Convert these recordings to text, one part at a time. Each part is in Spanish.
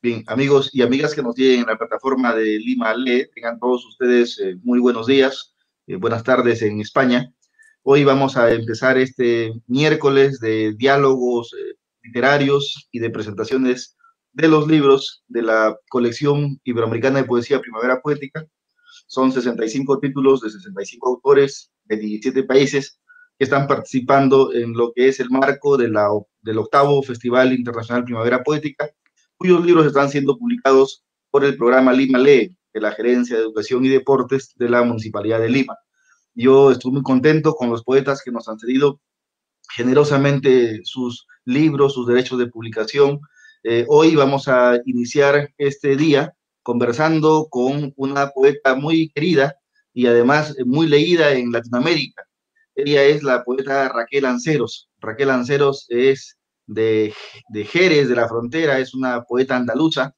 Bien, amigos y amigas que nos siguen en la plataforma de Lima Lee, tengan todos ustedes muy buenos días, buenas tardes en España. Hoy vamos a empezar este miércoles de diálogos literarios y de presentaciones de los libros de la colección iberoamericana de poesía Primavera Poética. Son 65 títulos de 65 autores de 17 países que están participando en lo que es el marco del octavo Festival Internacional Primavera Poética, cuyos libros están siendo publicados por el programa Lima Lee, de la Gerencia de Educación y Deportes de la Municipalidad de Lima. Yo estoy muy contento con los poetas que nos han cedido generosamente sus libros, sus derechos de publicación. Hoy vamos a iniciar este día conversando con una poeta muy querida y además muy leída en Latinoamérica. Ella es la poeta Raquel Anceros. Raquel Anceros es de Jerez, de la Frontera, es una poeta andaluza.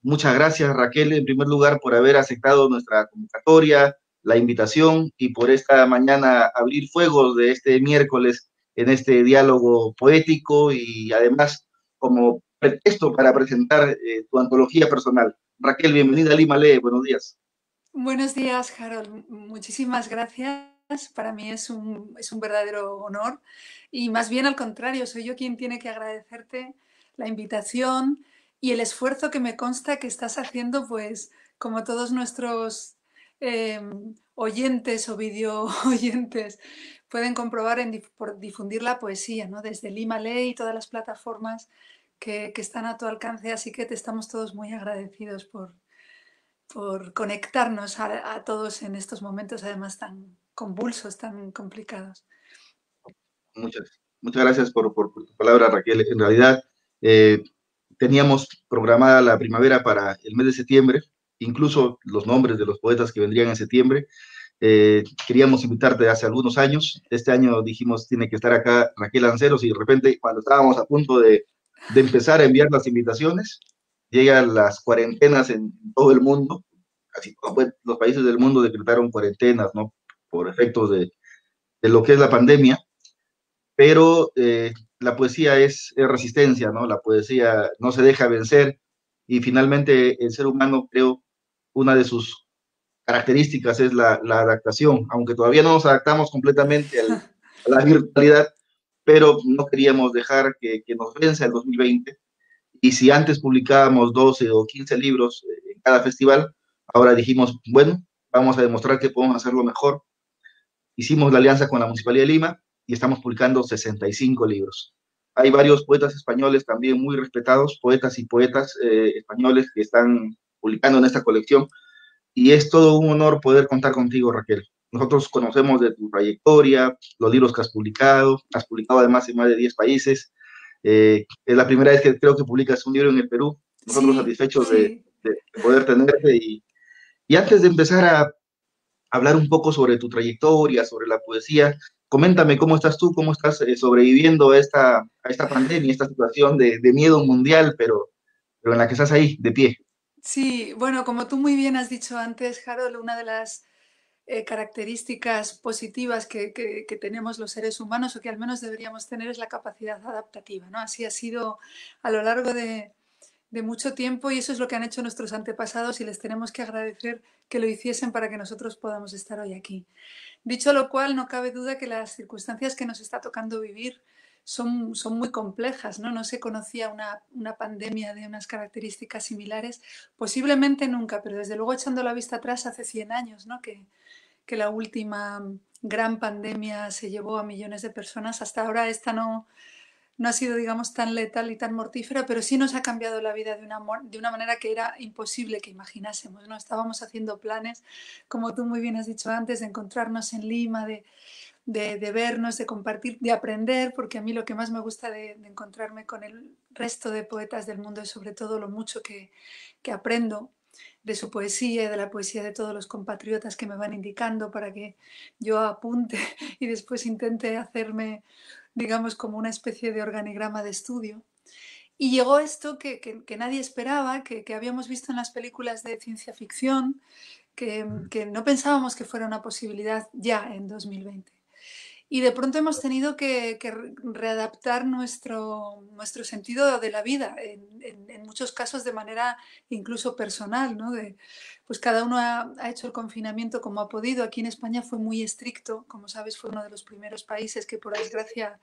Muchas gracias, Raquel, en primer lugar, por haber aceptado nuestra convocatoria, la invitación y por esta mañana abrir fuegos de este miércoles en este diálogo poético y además como pretexto para presentar tu antología personal. Raquel, bienvenida a Lima Lee, buenos días. Buenos días, Harold. Muchísimas gracias. Para mí es un verdadero honor y más bien al contrario, soy yo quien tiene que agradecerte la invitación y el esfuerzo que me consta que estás haciendo, pues como todos nuestros eh, oyentes o video oyentes pueden comprobar por difundir la poesía, ¿no? Desde Lima Lee y todas las plataformas que están a tu alcance, así que te estamos todos muy agradecidos por conectarnos a todos en estos momentos, además tan convulsos, tan complicados. Muchas gracias por tu palabra, Raquel. En realidad, eh, teníamos programada la primavera para el mes de septiembre, incluso los nombres de los poetas que vendrían en septiembre. Queríamos invitarte hace algunos años. Este año dijimos, tiene que estar acá Raquel Lanceros, y de repente, cuando estábamos a punto de empezar a enviar las invitaciones, llegan las cuarentenas en todo el mundo. Casi todos pues, los países del mundo decretaron cuarentenas, ¿no? Por efectos de lo que es la pandemia, pero la poesía es resistencia, ¿no? La poesía no se deja vencer y finalmente el ser humano, creo, una de sus características es la adaptación, aunque todavía no nos adaptamos completamente a la virtualidad, pero no queríamos dejar que nos venza el 2020. Y si antes publicábamos 12 o 15 libros en cada festival, ahora dijimos, bueno, vamos a demostrar que podemos hacerlo mejor. Hicimos la alianza con la Municipalidad de Lima y estamos publicando 65 libros. Hay varios poetas españoles también muy respetados, poetas y poetas españoles que están publicando en esta colección, y es todo un honor poder contar contigo, Raquel. Nosotros conocemos de tu trayectoria, los libros que has publicado además en más de 10 países. Es la primera vez que creo que publicas un libro en el Perú. Nosotros Sí, satisfechos sí. de poder tenerte. Y antes de empezar a hablar un poco sobre tu trayectoria, sobre la poesía, coméntame cómo estás tú, cómo estás sobreviviendo a esta pandemia, esta situación de miedo mundial, pero en la que estás ahí, de pie. Sí, bueno, como tú muy bien has dicho antes, Harold, una de las características positivas que tenemos los seres humanos, o que al menos deberíamos tener, es la capacidad adaptativa, ¿no? Así ha sido a lo largo de mucho tiempo y eso es lo que han hecho nuestros antepasados y les tenemos que agradecer que lo hiciesen para que nosotros podamos estar hoy aquí. Dicho lo cual, no cabe duda que las circunstancias que nos está tocando vivir son muy complejas, ¿no? No se conocía una pandemia de unas características similares, posiblemente nunca, pero desde luego echando la vista atrás hace 100 años, ¿no? Que la última gran pandemia se llevó a millones de personas. Hasta ahora esta no ha sido, digamos, tan letal y tan mortífera, pero sí nos ha cambiado la vida de una manera que era imposible que imaginásemos, ¿no? Estábamos haciendo planes, como tú muy bien has dicho antes, de encontrarnos en Lima, de vernos, de compartir, de aprender, porque a mí lo que más me gusta de encontrarme con el resto de poetas del mundo es sobre todo lo mucho que aprendo de su poesía y de la poesía de todos los compatriotas que me van indicando para que yo apunte y después intente hacerme, digamos, como una especie de organigrama de estudio. Y llegó esto que nadie esperaba, que habíamos visto en las películas de ciencia ficción, que no pensábamos que fuera una posibilidad ya en 2020. Y de pronto hemos tenido que readaptar nuestro sentido de la vida, en muchos casos de manera incluso personal, ¿no? Pues cada uno ha hecho el confinamiento como ha podido. Aquí en España fue muy estricto, como sabes, fue uno de los primeros países que por desgracia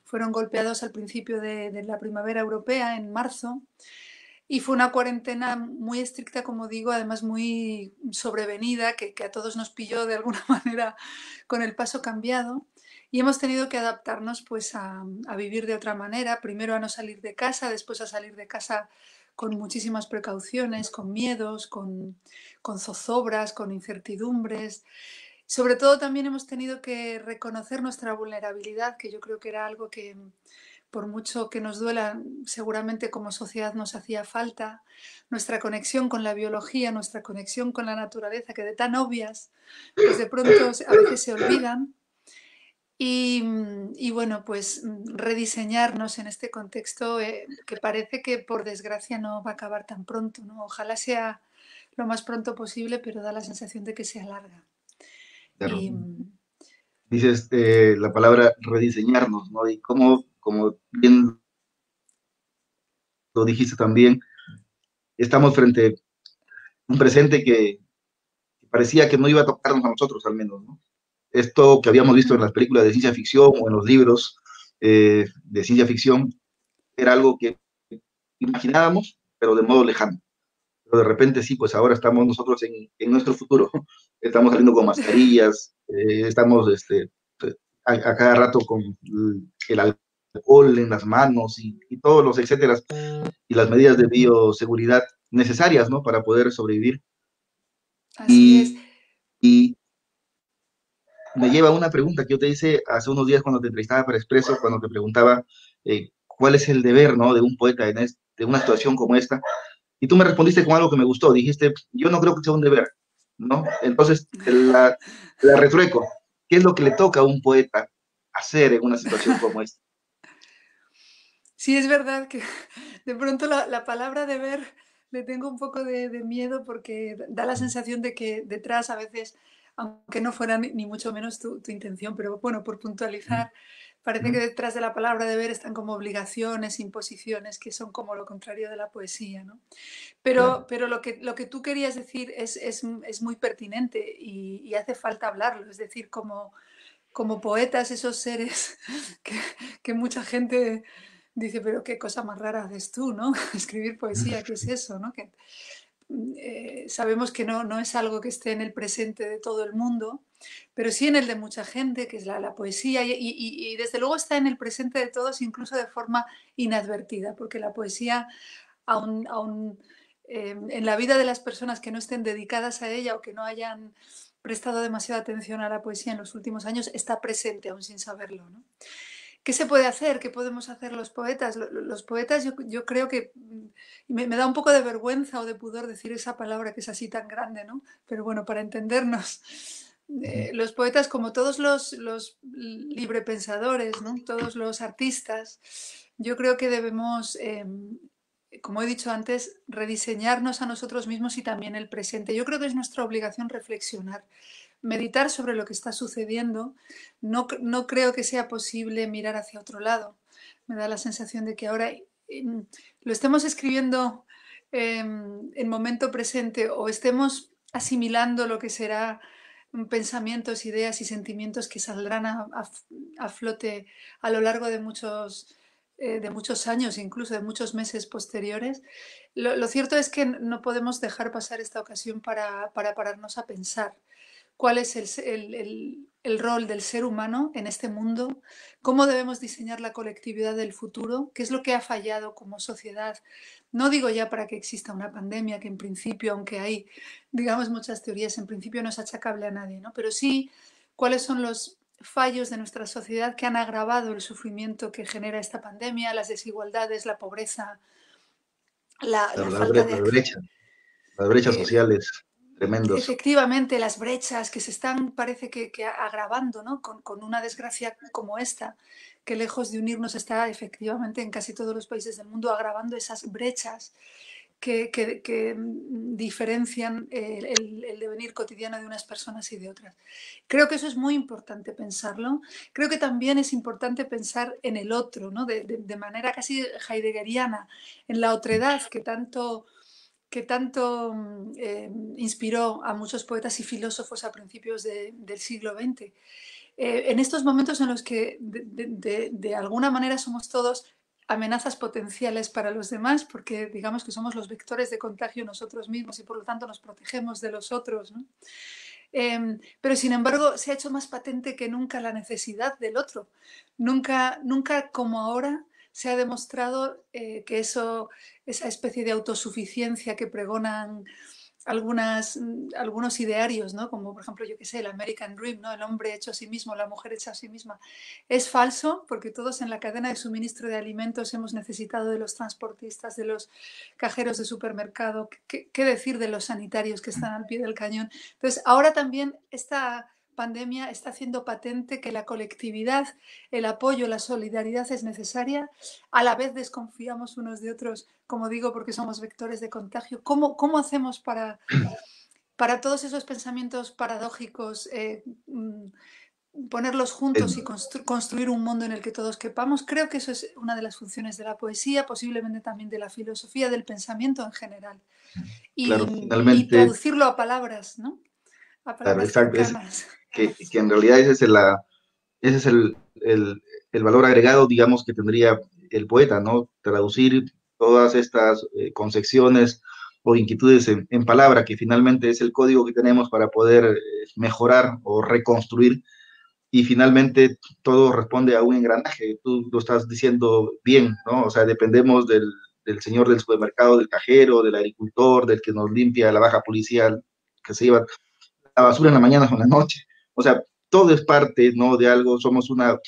fueron golpeados al principio de la primavera europea, en marzo. Y fue una cuarentena muy estricta, como digo, además muy sobrevenida, que a todos nos pilló de alguna manera con el paso cambiado. Y hemos tenido que adaptarnos pues a vivir de otra manera, primero a no salir de casa, después a salir de casa con muchísimas precauciones, con miedos, con zozobras, con incertidumbres. Sobre todo también hemos tenido que reconocer nuestra vulnerabilidad, que yo creo que era algo que, por mucho que nos duela, seguramente como sociedad nos hacía falta. Nuestra conexión con la biología, nuestra conexión con la naturaleza, que de tan obvias, pues de pronto a veces se olvidan. Y bueno, pues rediseñarnos en este contexto, que parece que por desgracia no va a acabar tan pronto, ¿no? Ojalá sea lo más pronto posible, pero da la sensación de que se alarga. Claro. Y, Dices la palabra rediseñarnos, ¿no? Y como bien lo dijiste también, estamos frente a un presente que parecía que no iba a tocarnos a nosotros al menos, ¿no? Esto que habíamos visto en las películas de ciencia ficción o en los libros de ciencia ficción era algo que imaginábamos, pero de modo lejano. Pero de repente sí, pues ahora estamos nosotros en nuestro futuro. Estamos saliendo con mascarillas, estamos a cada rato con el alcohol en las manos y todos los etcétera y las medidas de bioseguridad necesarias, ¿no? Para poder sobrevivir. así es. Y, y me lleva a una pregunta que yo te hice hace unos días cuando te entrevistaba para Expreso, cuando te preguntaba cuál es el deber, ¿no? De un poeta de una situación como esta. Y tú me respondiste con algo que me gustó. Dijiste, yo no creo que sea un deber, ¿no? Entonces, la retrueco. ¿Qué es lo que le toca a un poeta hacer en una situación como esta? Sí, es verdad que de pronto la palabra deber le tengo un poco de miedo porque da la sensación de que detrás a veces, aunque no fuera ni mucho menos tu intención, pero bueno, por puntualizar, parece que detrás de la palabra deber están como obligaciones, imposiciones, que son como lo contrario de la poesía, ¿no? Claro, Pero lo que tú querías decir es muy pertinente y hace falta hablarlo, es decir, como poetas, esos seres que, que mucha gente dice, pero qué cosa más rara haces tú, ¿no? Escribir poesía, ¿qué es eso? ¿No? Sabemos que no es algo que esté en el presente de todo el mundo, pero sí en el de mucha gente, que es la poesía, y desde luego está en el presente de todos, incluso de forma inadvertida, porque la poesía, aun en la vida de las personas que no estén dedicadas a ella o que no hayan prestado demasiada atención a la poesía en los últimos años, está presente aún sin saberlo, ¿no? ¿Qué se puede hacer? ¿Qué podemos hacer los poetas? Los poetas yo creo que me da un poco de vergüenza o de pudor decir esa palabra que es así tan grande, ¿no? Pero bueno, para entendernos, los poetas, como todos los librepensadores, ¿no? Todos los artistas, yo creo que debemos, como he dicho antes, rediseñarnos a nosotros mismos y también el presente. Yo creo que es nuestra obligación reflexionar, meditar sobre lo que está sucediendo. No creo que sea posible mirar hacia otro lado. Me da la sensación de que ahora lo estemos escribiendo en momento presente o estemos asimilando lo que será pensamientos, ideas y sentimientos que saldrán a flote a lo largo de muchos años, incluso de muchos meses posteriores. Lo cierto es que no podemos dejar pasar esta ocasión para pararnos a pensar cuál es el rol del ser humano en este mundo, cómo debemos diseñar la colectividad del futuro, qué es lo que ha fallado como sociedad. No digo ya para que exista una pandemia, que en principio, aunque hay, digamos, muchas teorías, en principio no es achacable a nadie, ¿no? Pero sí cuáles son los fallos de nuestra sociedad que han agravado el sufrimiento que genera esta pandemia, las desigualdades, la pobreza, la claro, falta de las brechas eh, sociales tremendos. efectivamente, las brechas que se están, parece que agravando, ¿no? Con una desgracia como esta, que lejos de unirnos está efectivamente en casi todos los países del mundo agravando esas brechas que diferencian el devenir cotidiano de unas personas y de otras. Creo que eso es muy importante pensarlo. Creo que también es importante pensar en el otro, ¿no? De manera casi heideggeriana, en la otredad que tanto inspiró a muchos poetas y filósofos a principios del siglo XX. En estos momentos en los que de alguna manera somos todos amenazas potenciales para los demás, porque digamos que somos los vectores de contagio nosotros mismos y por lo tanto nos protegemos de los otros, ¿no? Pero sin embargo se ha hecho más patente que nunca la necesidad del otro. Nunca, nunca como ahora se ha demostrado que esa especie de autosuficiencia que pregonan algunos idearios, ¿no? Como por ejemplo, yo qué sé, el American Dream, ¿no? El hombre hecho a sí mismo, la mujer hecha a sí misma. Es falso porque todos en la cadena de suministro de alimentos hemos necesitado de los transportistas, de los cajeros de supermercado, qué decir de los sanitarios que están al pie del cañón. Entonces, ahora también esta pandemia está haciendo patente que la colectividad, el apoyo, la solidaridad es necesaria. A la vez desconfiamos unos de otros, como digo, porque somos vectores de contagio. ¿Cómo hacemos para todos esos pensamientos paradójicos ponerlos juntos y construir un mundo en el que todos quepamos? Creo que eso es una de las funciones de la poesía, posiblemente también de la filosofía, del pensamiento en general. Claro, Y finalmente, traducirlo a palabras, ¿no? A claro, palabras exacto, cercanas. que en realidad ese es el valor agregado, digamos, que tendría el poeta, ¿no? Traducir todas estas concepciones o inquietudes en palabra, que finalmente es el código que tenemos para poder mejorar o reconstruir, y finalmente todo responde a un engranaje. Tú lo estás diciendo bien, ¿no? O sea, dependemos del señor del supermercado, del cajero, del agricultor, del que nos limpia la baja policía que se lleva la basura en la mañana o en la noche. O sea, todo es parte, ¿no? De algo, somos una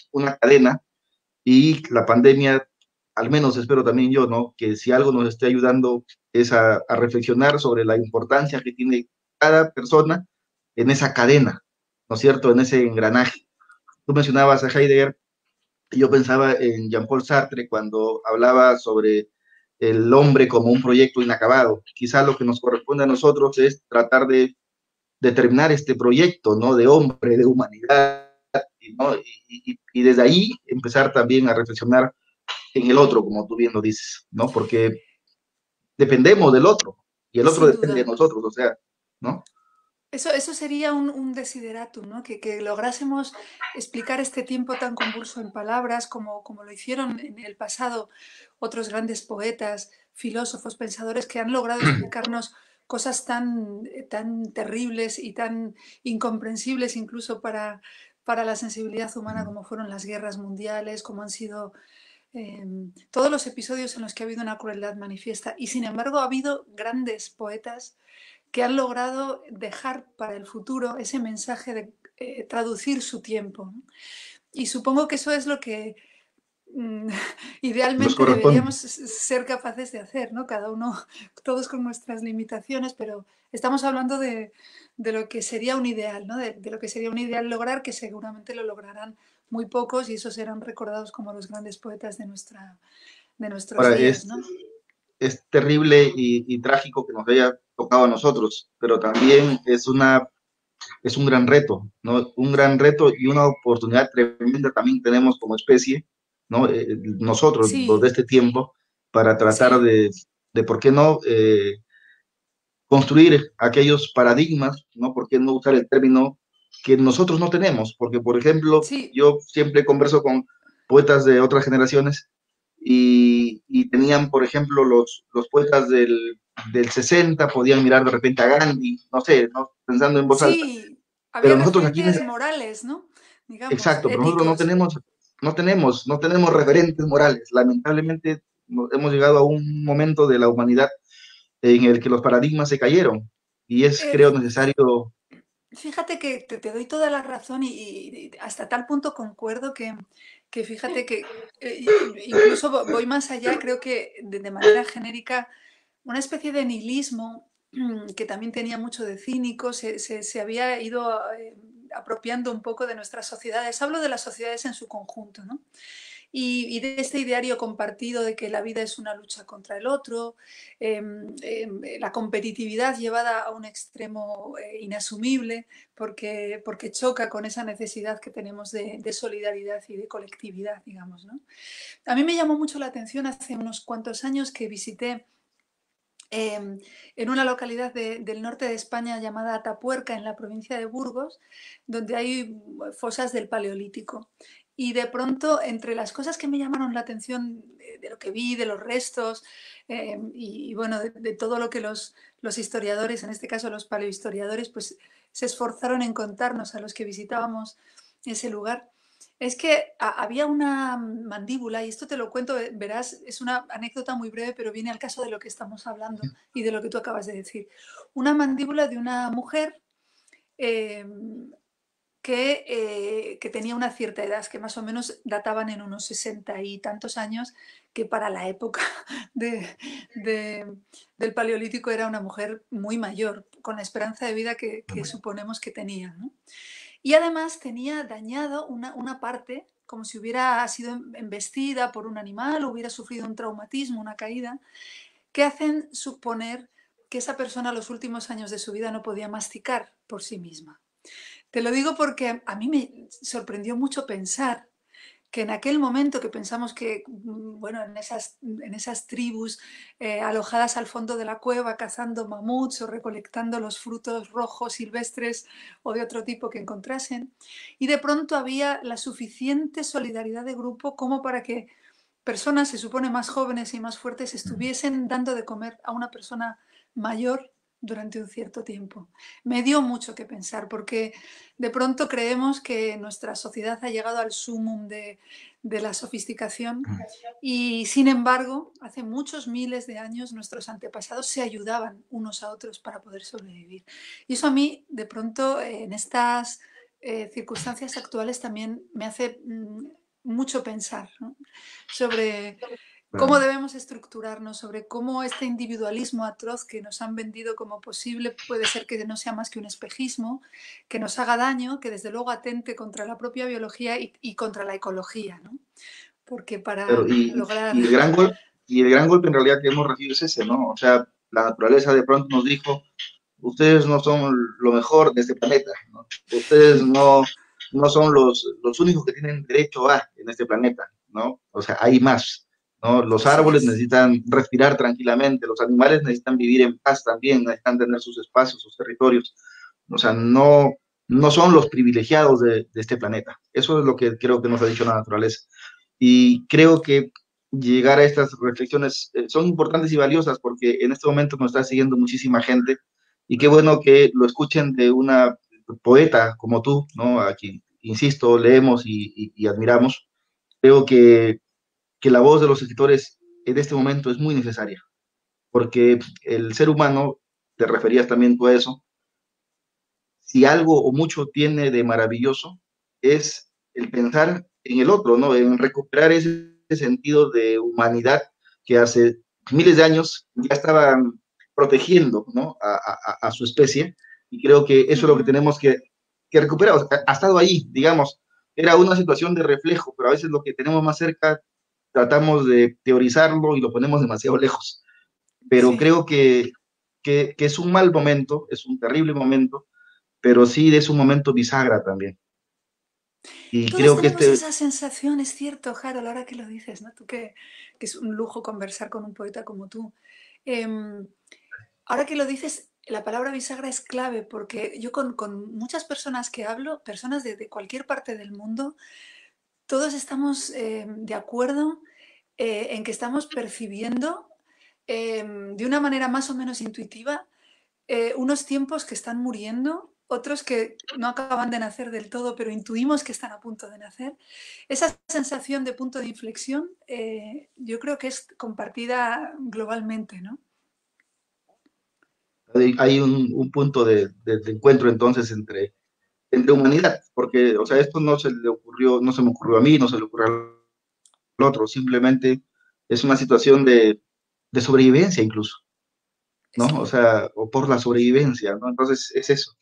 cadena, y la pandemia, al menos espero también yo, ¿no? Que si algo nos esté ayudando es a reflexionar sobre la importancia que tiene cada persona en esa cadena, ¿no es cierto? En ese engranaje. Tú mencionabas a Heidegger, y yo pensaba en Jean-Paul Sartre cuando hablaba sobre el hombre como un proyecto inacabado. Quizá lo que nos corresponde a nosotros es tratar de terminar este proyecto, ¿no? De hombre, de humanidad, ¿no? Y desde ahí empezar también a reflexionar en el otro, como tú bien lo dices, ¿no? Porque dependemos del otro y el otro Sin depende de duda. nosotros, o sea, ¿no? Eso sería un desideratum, ¿no? Que lográsemos explicar este tiempo tan convulso en palabras como lo hicieron en el pasado otros grandes poetas, filósofos, pensadores que han logrado explicarnos cosas tan terribles y tan incomprensibles incluso para la sensibilidad humana como fueron las guerras mundiales, como han sido todos los episodios en los que ha habido una crueldad manifiesta. Y sin embargo ha habido grandes poetas que han logrado dejar para el futuro ese mensaje de traducir su tiempo, ¿no? Y supongo que eso es lo que mm, Nos idealmente corresponde. deberíamos ser capaces de hacer, ¿no? Cada uno, todos con nuestras limitaciones, pero estamos hablando de lo que sería un ideal, ¿no? De lo que sería un ideal lograr, que seguramente lo lograrán muy pocos y esos serán recordados como los grandes poetas de nuestros Ahora, días, ¿no? es terrible y trágico que nos haya tocado a nosotros, pero también es un gran reto, ¿no? Un gran reto y una oportunidad tremenda también tenemos como especie, ¿no? Nosotros, los de Sí, este tiempo, para tratar sí, de ¿por qué no? Construir aquellos paradigmas, ¿no? ¿Por qué no usar el término que nosotros no tenemos? Porque, por ejemplo, sí. yo siempre converso con poetas de otras generaciones y tenían, por ejemplo, los poetas del 60 podían mirar de repente a Gandhi, no sé, ¿no? Pensando en voz alta, Sí, había pero nosotros aquí, referentes morales, ¿no? Digamos, exacto, pero nosotros éticos. no tenemos referentes morales. Lamentablemente hemos llegado a un momento de la humanidad en el que los paradigmas se cayeron y es, Eh, creo, necesario. Fíjate que te doy toda la razón y hasta tal punto concuerdo que fíjate que incluso voy más allá, creo que de manera genérica, una especie de nihilismo que también tenía mucho de cínico, se había ido apropiando un poco de nuestras sociedades. Hablo de las sociedades en su conjunto, ¿no? y de este ideario compartido de que la vida es una lucha contra el otro, la competitividad llevada a un extremo inasumible porque choca con esa necesidad que tenemos de solidaridad y de colectividad, digamos, ¿no? A mí me llamó mucho la atención hace unos cuantos años que visité en una localidad del norte de España llamada Atapuerca, en la provincia de Burgos, donde hay fosas del Paleolítico. Y de pronto, entre las cosas que me llamaron la atención de lo que vi, de los restos, y bueno, de todo lo que los historiadores, en este caso los paleohistoriadores, pues se esforzaron en contarnos a los que visitábamos ese lugar, es que había una mandíbula, y esto te lo cuento, verás, es una anécdota muy breve, pero viene al caso de lo que estamos hablando y de lo que tú acabas de decir. Una mandíbula de una mujer eh, que tenía una cierta edad, que más o menos databan en unos 60 y tantos años, que para la época de, del Paleolítico era una mujer muy mayor, con la esperanza de vida que suponemos que tenía, ¿no? Y además tenía dañado una parte, como si hubiera sido embestida por un animal o hubiera sufrido un traumatismo, una caída, que hacen suponer que esa persona los últimos años de su vida no podía masticar por sí misma. Te lo digo porque a mí me sorprendió mucho pensar que en aquel momento que pensamos que, bueno, en esas tribus alojadas al fondo de la cueva cazando mamuts o recolectando los frutos rojos silvestres o de otro tipo que encontrasen, y de pronto había la suficiente solidaridad de grupo como para que personas, se supone más jóvenes y más fuertes, estuviesen dando de comer a una persona mayor durante un cierto tiempo. Me dio mucho que pensar porque de pronto creemos que nuestra sociedad ha llegado al sumum de la sofisticación y sin embargo hace muchos miles de años nuestros antepasados se ayudaban unos a otros para poder sobrevivir. Y eso a mí de pronto en estas circunstancias actuales también me hace mucho pensar, ¿no? Sobre cómo debemos estructurarnos, sobre cómo este individualismo atroz que nos han vendido como posible puede ser que no sea más que un espejismo, que nos haga daño, que desde luego atente contra la propia biología y contra la ecología, ¿no? Porque Pero, para lograr... y el gran golpe en realidad que hemos recibido es ese, ¿no? O sea, la naturaleza de pronto nos dijo, ustedes no son lo mejor de este planeta, ¿no? Ustedes no son los únicos que tienen derecho a en este planeta, ¿no? O sea, hay más, ¿no? Los Así árboles es. necesitan respirar tranquilamente, los animales necesitan vivir en paz también, necesitan tener sus espacios, sus territorios. O sea, no son los privilegiados de este planeta. Eso es lo que creo que nos ha dicho la naturaleza. Y creo que llegar a estas reflexiones son importantes y valiosas porque en este momento nos está siguiendo muchísima gente y qué bueno que lo escuchen de una poeta como tú, ¿no? A quien, insisto, leemos y admiramos. Creo que la voz de los escritores en este momento es muy necesaria porque el ser humano, te referías también tú a eso, si algo o mucho tiene de maravilloso, es el pensar en el otro, ¿no? En recuperar ese sentido de humanidad que hace miles de años ya estaban protegiendo, ¿no? A su especie. Y creo que eso es lo que tenemos que recuperar. O sea, ha estado ahí, digamos. Era una situación de reflejo, pero a veces lo que tenemos más cerca tratamos de teorizarlo y lo ponemos demasiado lejos. Pero Sí. creo que es un mal momento, es un terrible momento, pero sí es un momento bisagra también. Y Todos creo que tenemos esa sensación, es cierto, Harold, ahora que lo dices, ¿no? Tú que es un lujo conversar con un poeta como tú. Em, Ahora que lo dices, la palabra bisagra es clave porque yo con muchas personas que hablo, personas de cualquier parte del mundo, todos estamos de acuerdo en que estamos percibiendo de una manera más o menos intuitiva unos tiempos que están muriendo, otros que no acaban de nacer del todo, pero intuimos que están a punto de nacer. Esa sensación de punto de inflexión yo creo que es compartida globalmente, ¿no? hay un punto de encuentro entonces entre humanidad, porque, o sea, esto no se le ocurrió, no se me ocurrió a mí, no se le ocurrió al otro, simplemente es una situación de sobrevivencia incluso, ¿no? O Sí. sea, o por la sobrevivencia, ¿no? Entonces es eso.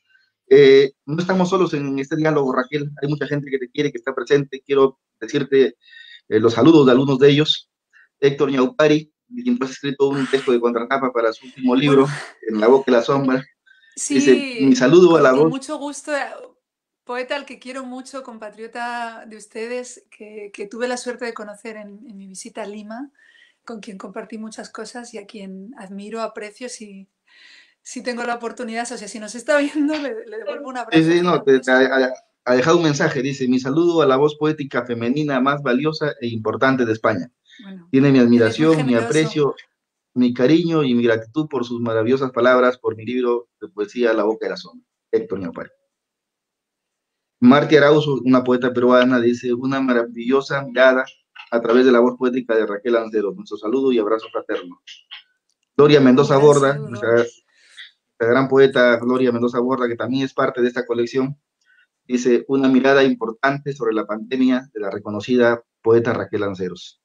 No estamos solos en este diálogo, Raquel, hay mucha gente que te quiere, que está presente, quiero decirte los saludos de algunos de ellos. Héctor Ñaupari, quien ha escrito un texto de contratapa para su último Bueno, libro, En la boca de la sombra. Dice, mi sí, saludo a la con voz. mucho gusto. Poeta al que quiero mucho, compatriota de ustedes, que tuve la suerte de conocer en mi visita a Lima, con quien compartí muchas cosas y a quien admiro, aprecio si tengo la oportunidad. O sea, si nos está viendo, le devuelvo un Sí, abrazo sí, no, gigantesco. ha dejado un mensaje, dice, mi saludo a la voz poética femenina más valiosa e importante de España. Bueno, Tiene mi él es muy admiración, mi generoso. aprecio, mi cariño y mi gratitud por sus maravillosas palabras, por mi libro de poesía La boca de la sombra. Héctor Ñaupari. Marti Arauzo, una poeta peruana, dice, una maravillosa mirada a través de la voz poética de Raquel Lanceros. Nuestro saludo y abrazo fraterno. Gloria Un Mendoza gran Borda, saludo. nuestra gran poeta Gloria Mendoza Borda, que también es parte de esta colección, dice, una mirada importante sobre la pandemia de la reconocida poeta Raquel Lanceros.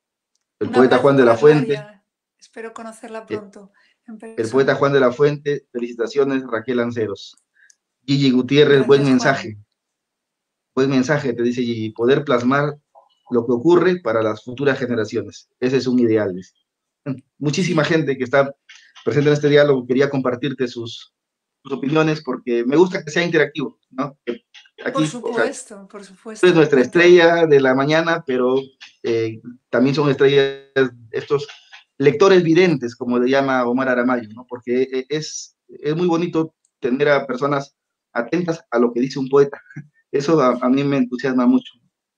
El Un poeta abrazo Juan de la para Fuente, Gloria. Espero conocerla eh, pronto en el poeta persona. Juan de la Fuente, felicitaciones Raquel Lanceros. Gigi Gutiérrez, Gracias, Juan. buen mensaje, te dice Gigi, poder plasmar lo que ocurre para las futuras generaciones. Ese es un ideal. Dice. Muchísima Sí, gente que está presente en este diálogo quería compartirte sus opiniones porque me gusta que sea interactivo, ¿no? Que aquí, o sea, por es supuesto, me nuestra encanta. estrella de la mañana, pero también son estrellas estos lectores videntes, como le llama Omar Aramayo, ¿no? Porque es muy bonito tener a personas atentas a lo que dice un poeta. Eso a mí me entusiasma mucho.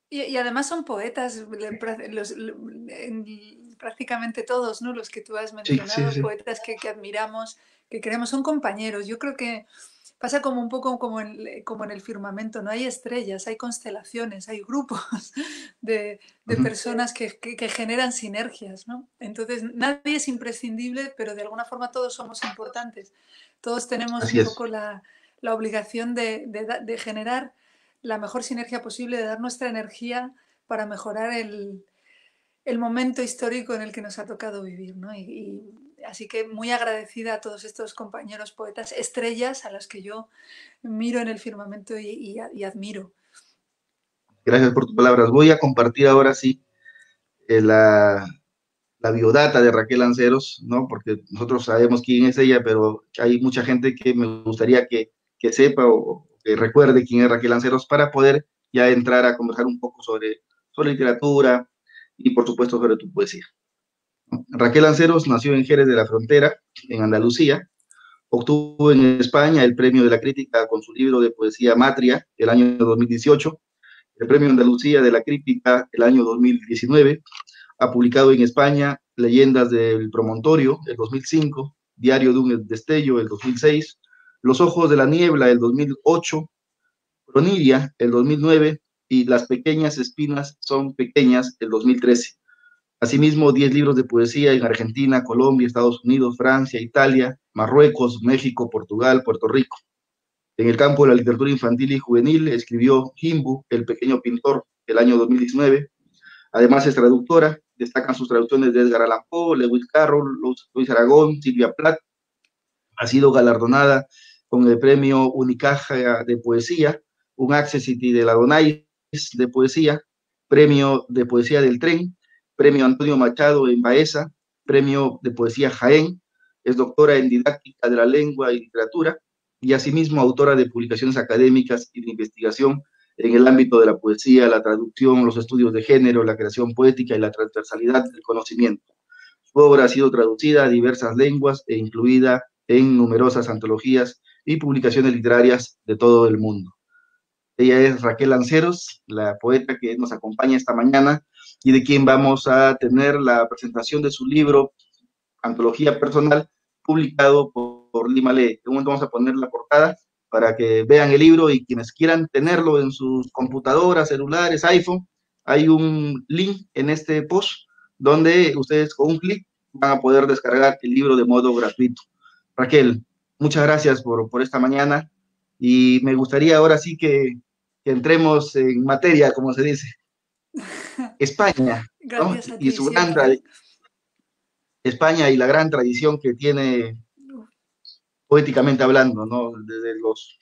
Y además son poetas, prácticamente todos, ¿no? Los que tú has Sí, sí, mencionado, sí. poetas que admiramos, que creemos, son compañeros. Yo creo que pasa como un poco como en el firmamento, no hay estrellas, hay constelaciones, hay grupos de Ujú. personas que generan sinergias, ¿no? Entonces, nadie es imprescindible, pero de alguna forma todos somos importantes. Todos tenemos Así un es. poco la obligación de generar la mejor sinergia posible, de dar nuestra energía para mejorar el momento histórico en el que nos ha tocado vivir, ¿no? Así que muy agradecida a todos estos compañeros poetas, estrellas a las que yo miro en el firmamento y admiro. Gracias por tus palabras. Voy a compartir ahora sí eh, la, la biodata de Raquel Lanceros, ¿no? Porque nosotros sabemos quién es ella, pero hay mucha gente que me gustaría que sepa o que recuerde quién es Raquel Lanceros para poder ya entrar a conversar un poco sobre literatura y por supuesto sobre tu poesía. Raquel Lanceros nació en Jerez de la Frontera, en Andalucía. Obtuvo en España el premio de la crítica con su libro de poesía Matria el año 2018, el premio Andalucía de la crítica el año 2019. Ha publicado en España Leyendas del Promontorio, el 2005, Diario de un Destello, el 2006, Los Ojos de la Niebla, el 2008, Croniria, el 2009, y Las Pequeñas Espinas Son Pequeñas, el 2013. Asimismo, 10 libros de poesía en Argentina, Colombia, Estados Unidos, Francia, Italia, Marruecos, México, Portugal, Puerto Rico. En el campo de la literatura infantil y juvenil escribió Jimbu, El Pequeño Pintor, el año 2019. Además es traductora, destacan sus traducciones de Edgar Allan Poe, Lewis Carroll, Luis Aragón, Silvia Plath. Ha sido galardonada con el premio Unicaja de Poesía, un Accessity de la Donais de Poesía, premio de Poesía del Tren, premio Antonio Machado en Baeza, premio de Poesía Jaén, es doctora en Didáctica de la Lengua y Literatura y asimismo autora de publicaciones académicas y de investigación en el ámbito de la poesía, la traducción, los estudios de género, la creación poética y la transversalidad del conocimiento. Su obra ha sido traducida a diversas lenguas e incluida en numerosas antologías y publicaciones literarias de todo el mundo. Ella es Raquel Lanceros, la poeta que nos acompaña esta mañana y de quien vamos a tener la presentación de su libro, Antología Personal, publicado por Lima Lee. En un momento vamos a poner la portada para que vean el libro y quienes quieran tenerlo en sus computadoras, celulares, iPhone, hay un link en este post donde ustedes con un clic van a poder descargar el libro de modo gratuito. Raquel, muchas gracias por esta mañana y me gustaría ahora sí que entremos en materia, como se dice. España, ¿no? Gracias a Y ti su gran siempre. España y la gran tradición que tiene poéticamente hablando, ¿no? Desde los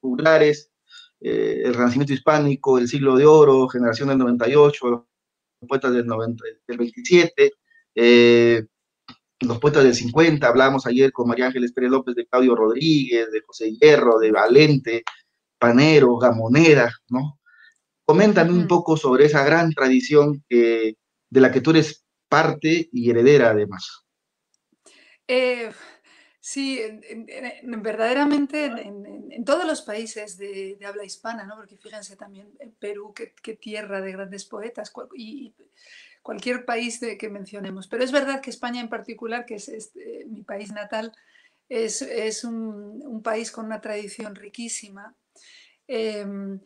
juglares, el Renacimiento hispánico, el siglo de oro, generación del 98, poetas del 90, del 27, eh, los poetas del 50, hablábamos ayer con María Ángeles Pérez López de Claudio Rodríguez, de José Hierro, de Valente, Panero, Gamoneda, ¿no? Coméntame un poco sobre esa gran tradición de la que tú eres parte y heredera además. Eh, sí, verdaderamente en todos los países de habla hispana, ¿no? Porque fíjense también en Perú, qué tierra de grandes poetas, y cualquier país que mencionemos. Pero es verdad que España en particular, que es mi país natal, es un país con una tradición riquísima, em,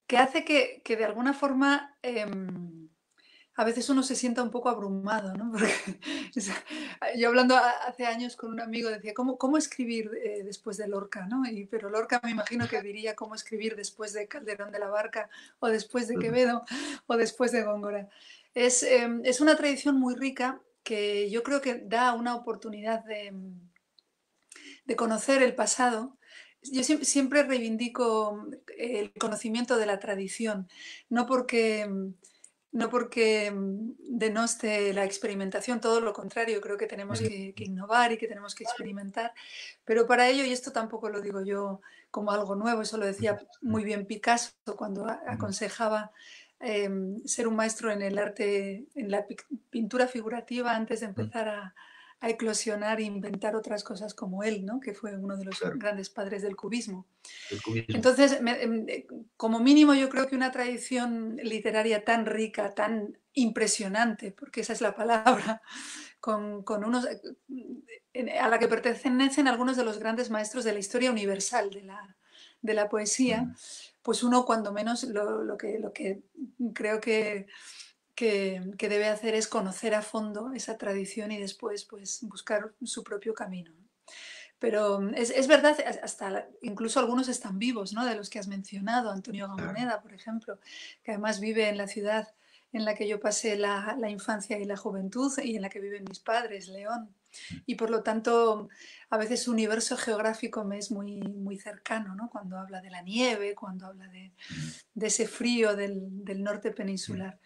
que hace que de alguna forma a veces uno se sienta un poco abrumado, ¿no? Porque yo hablando hace años con un amigo decía, ¿cómo escribir después de Lorca, ¿no? Pero Lorca me imagino que diría cómo escribir después de Calderón de la Barca o después de Quevedo o después de Góngora. Es una tradición muy rica que yo creo que da una oportunidad de conocer el pasado. Yo siempre reivindico el conocimiento de la tradición, no porque, no porque denoste la experimentación, todo lo contrario, creo que tenemos que innovar y que tenemos que experimentar, pero para ello, y esto tampoco lo digo yo como algo nuevo, eso lo decía muy bien Picasso cuando aconsejaba ser un maestro en el arte, en la pintura figurativa antes de empezar a eclosionar e inventar otras cosas como él, ¿no? Que fue uno de los Claro, grandes padres del cubismo. el cubismo. Entonces, como mínimo, yo creo que una tradición literaria tan rica, tan impresionante, porque esa es la palabra, con unos a la que pertenecen algunos de los grandes maestros de la historia universal de la poesía, pues uno cuando menos lo que creo que debe hacer es conocer a fondo esa tradición y después pues buscar su propio camino. Pero es verdad, hasta incluso algunos están vivos, ¿no? De los que has mencionado, Antonio Gamoneda, por ejemplo, que además vive en la ciudad en la que yo pasé la infancia y la juventud y en la que viven mis padres, León. Y por lo tanto, a veces su universo geográfico me es muy cercano, ¿no? Cuando habla de la nieve, cuando habla de ese frío del norte peninsular.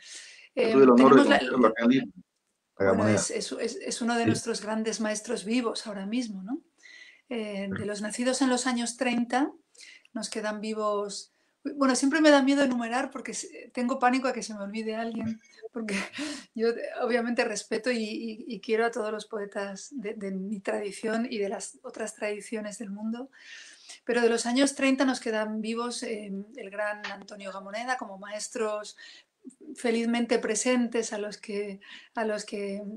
Tuve el honor de Tenemos conocerlo acá en Lima, a bueno, Gamoneda. es uno de Sí. nuestros grandes maestros vivos ahora mismo, ¿no? De los nacidos en los años 30, nos quedan vivos. Bueno, siempre me da miedo enumerar porque tengo pánico a que se me olvide alguien, porque yo obviamente respeto y quiero a todos los poetas de mi tradición y de las otras tradiciones del mundo, pero de los años 30 nos quedan vivos el gran Antonio Gamoneda como maestros felizmente presentes a los que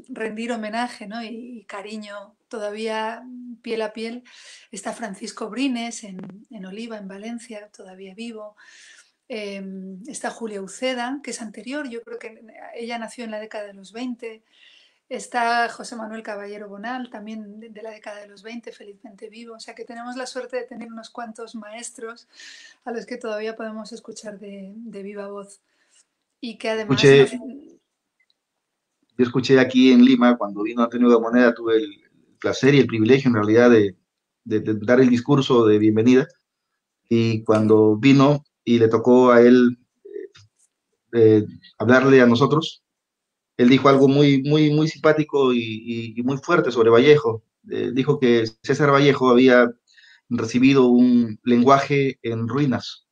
rendir homenaje, ¿no? Y cariño todavía piel a piel. Está Francisco Brines en Oliva, en Valencia, todavía vivo. Está Julia Uceda, que es anterior, yo creo que ella nació en la década de los 20. Está José Manuel Caballero Bonal, también de la década de los 20, felizmente vivo. O sea que tenemos la suerte de tener unos cuantos maestros a los que todavía podemos escuchar de viva voz y que además Escuché, yo escuché aquí en Lima, cuando vino Antonio Gamoneda, tuve el placer y el privilegio en realidad de dar el discurso de bienvenida. Y que, cuando vino y le tocó a él eh, hablarle a nosotros, él dijo algo muy simpático y muy fuerte sobre Vallejo. Dijo que César Vallejo había recibido un lenguaje en ruinas,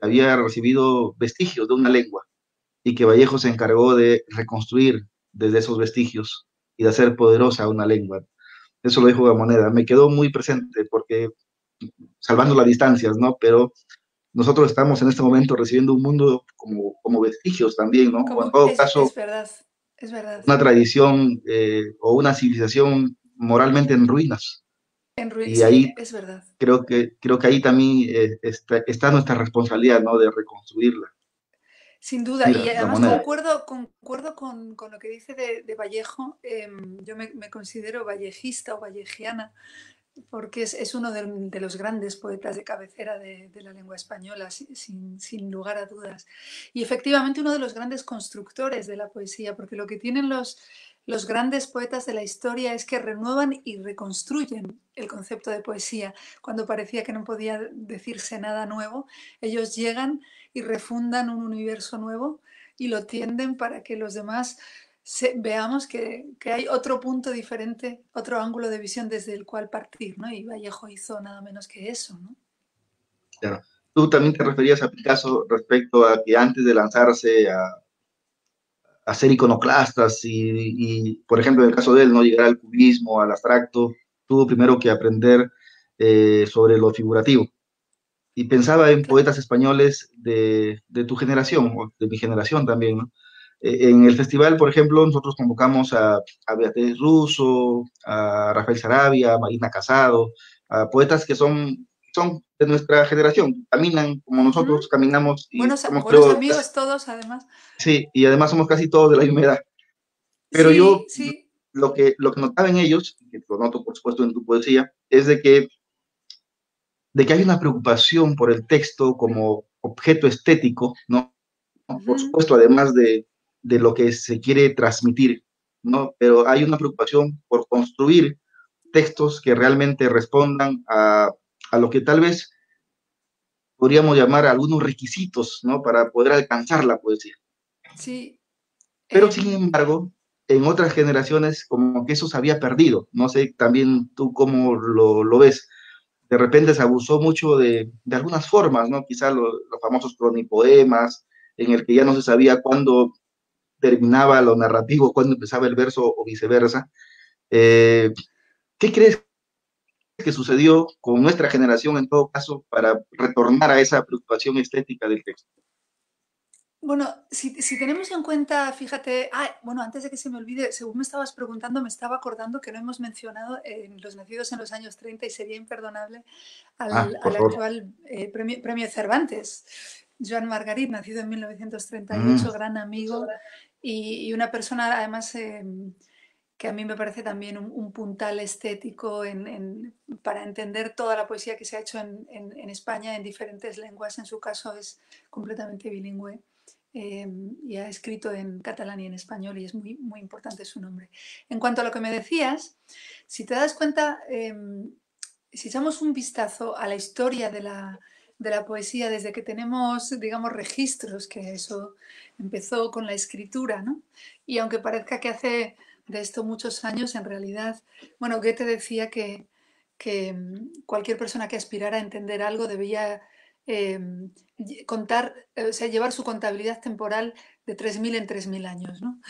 había recibido vestigios de una lengua y que Vallejo se encargó de reconstruir desde esos vestigios y de hacer poderosa una lengua. Eso lo dijo Gamoneda. Me quedó muy presente porque, salvando las distancias, ¿no? Pero nosotros estamos en este momento recibiendo un mundo como vestigios también, ¿no? O en como todo caso, es verdad, es verdad. una tradición o una civilización moralmente en ruinas. Y Sí, ahí es verdad. creo que ahí también está nuestra responsabilidad, ¿no? De reconstruirla. Sin duda, y Mira, la además moneda. concuerdo con lo que dice de Vallejo. Yo me considero vallejista o vallejiana, porque es uno de los grandes poetas de cabecera de la lengua española, sin lugar a dudas. Y efectivamente uno de los grandes constructores de la poesía, porque lo que tienen los grandes poetas de la historia es que renuevan y reconstruyen el concepto de poesía. Cuando parecía que no podía decirse nada nuevo, ellos llegan y refundan un universo nuevo y lo tienden para que los demás veamos que hay otro punto diferente, otro ángulo de visión desde el cual partir, ¿no? Y Vallejo hizo nada menos que eso, ¿no? Claro. Tú también te referías a Picasso respecto a que antes de lanzarse a ser iconoclastas por ejemplo, en el caso de él, no llegar al cubismo, al abstracto, tuvo primero que aprender sobre lo figurativo. Y pensaba en Claro. poetas españoles de tu generación, o de mi generación también, ¿no? En el festival, por ejemplo, nosotros convocamos a Beatriz Russo, a Rafael Sarabia, a Marina Casado, a poetas que son de nuestra generación, caminan como nosotros Ujú. caminamos y Buenos, somos, buenos creo, casi, amigos todos, además. sí, y además somos casi todos de la misma edad. Pero Sí, yo sí. lo que notaba en ellos, y que lo noto por supuesto en tu poesía, es de que hay una preocupación por el texto como objeto estético, ¿no? Por Ujú. supuesto, además de lo que se quiere transmitir, ¿no? Pero hay una preocupación por construir textos que realmente respondan a lo que tal vez podríamos llamar algunos requisitos, ¿no? Para poder alcanzar la poesía. Sí. Pero sin Em, embargo, en otras generaciones como que eso se había perdido. No sé también tú cómo lo ves. De repente se abusó mucho de algunas formas, ¿no? Quizá los famosos cronipoemas, en el que ya no se sabía cuándo terminaba lo narrativo, cuándo empezaba el verso o viceversa. Eh, ¿Qué crees que sucedió con nuestra generación en todo caso para retornar a esa preocupación estética del texto? Bueno, si tenemos en cuenta, fíjate, bueno, antes de que se me olvide, según me estabas preguntando, me estaba acordando que no hemos mencionado los nacidos en los años 30 y sería imperdonable Ah, por al favor. actual premio Cervantes, Joan Margarit, nacido en 1938, Mm, gran amigo y una persona además que a mí me parece también un puntal estético para entender toda la poesía que se ha hecho en España en diferentes lenguas. En su caso es completamente bilingüe y ha escrito en catalán y en español y es muy, muy importante su nombre. En cuanto a lo que me decías, si te das cuenta, si echamos un vistazo a la historia de la poesía desde que tenemos, digamos, registros, que eso empezó con la escritura, ¿no? Y aunque parezca que hace de esto muchos años, en realidad, bueno, Goethe decía que cualquier persona que aspirara a entender algo debía eh, contar, o sea, llevar su contabilidad temporal de 3000 en 3000 años, ¿no?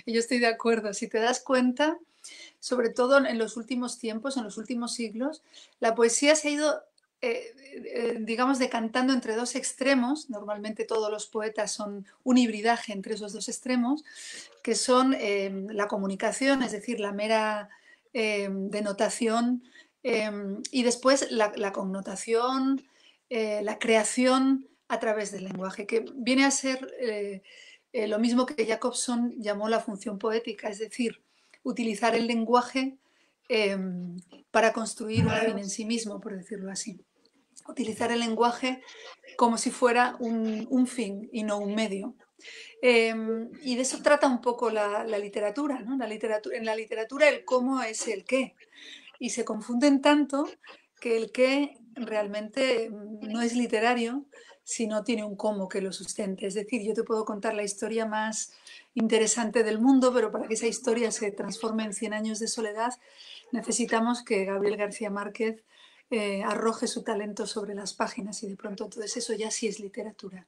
Y yo estoy de acuerdo. Si te das cuenta, sobre todo en los últimos tiempos, en los últimos siglos, la poesía se ha ido, digamos, decantando entre dos extremos. Normalmente todos los poetas son un hibridaje entre esos dos extremos, que son la comunicación, es decir, la mera denotación, y después la connotación, la creación a través del lenguaje, que viene a ser lo mismo que Jacobson llamó la función poética, es decir, utilizar el lenguaje eh, para construir un fin en sí mismo, por decirlo así. Utilizar el lenguaje como si fuera un fin y no un medio. Y de eso trata un poco la literatura, ¿no? En la literatura el cómo es el qué. Y se confunden tanto que el qué realmente no es literario si no tiene un cómo que lo sustente. Es decir, yo te puedo contar la historia más interesante del mundo, pero para que esa historia se transforme en 100 años de soledad, necesitamos que Gabriel García Márquez arroje su talento sobre las páginas y de pronto entonces eso ya sí es literatura.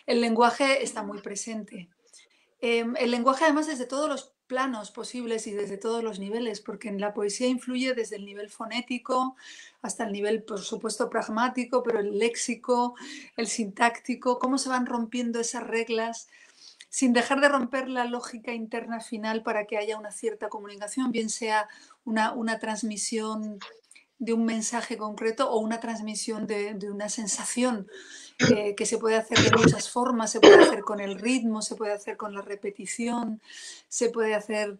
El lenguaje está muy presente. El lenguaje además desde todos los planos posibles y desde todos los niveles, porque en la poesía influye desde el nivel fonético hasta el nivel, por supuesto, pragmático, pero el léxico, el sintáctico, cómo se van rompiendo esas reglas sin dejar de romper la lógica interna final para que haya una cierta comunicación, bien sea una transmisión de un mensaje concreto o una transmisión de una sensación que se puede hacer de muchas formas, se puede hacer con el ritmo, se puede hacer con la repetición, se puede hacer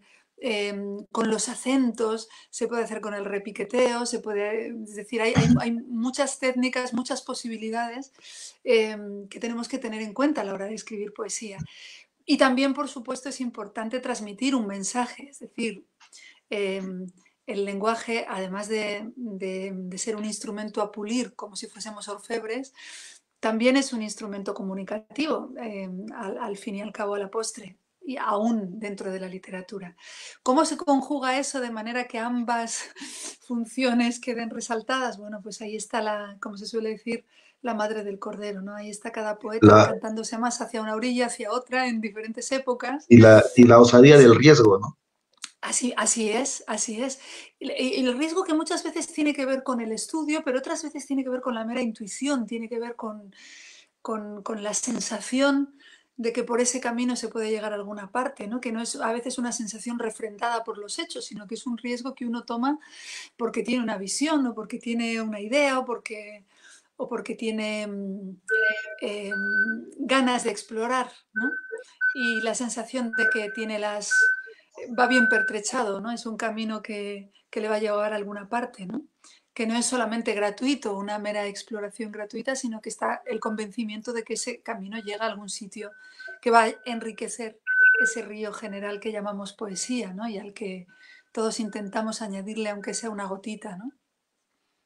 con los acentos, se puede hacer con el repiqueteo, es decir, hay muchas técnicas, muchas posibilidades que tenemos que tener en cuenta a la hora de escribir poesía. Y también, por supuesto, es importante transmitir un mensaje, es decir, eh, el lenguaje, además de ser un instrumento a pulir como si fuésemos orfebres, también es un instrumento comunicativo, al fin y al cabo, a la postre, y aún dentro de la literatura. ¿Cómo se conjuga eso de manera que ambas funciones queden resaltadas? Bueno, pues ahí está la, como se suele decir, la madre del cordero, ¿no? Ahí está cada poeta La, decantándose más hacia una orilla, hacia otra, en diferentes épocas. y la osadía del riesgo, ¿no? Así, así es, así es. Y el riesgo que muchas veces tiene que ver con el estudio, pero otras veces tiene que ver con la mera intuición, tiene que ver con la sensación de que por ese camino se puede llegar a alguna parte, ¿no? Que no es a veces una sensación refrendada por los hechos, sino que es un riesgo que uno toma porque tiene una visión o porque tiene una idea o porque tiene ganas de explorar, ¿no? Y la sensación de que tiene va bien pertrechado, ¿no? Es un camino que le va a llevar a alguna parte, ¿no? Que no es solamente gratuito, una mera exploración gratuita, sino que está el convencimiento de que ese camino llega a algún sitio que va a enriquecer ese río general que llamamos poesía, ¿no? Y al que todos intentamos añadirle, aunque sea una gotita, ¿no?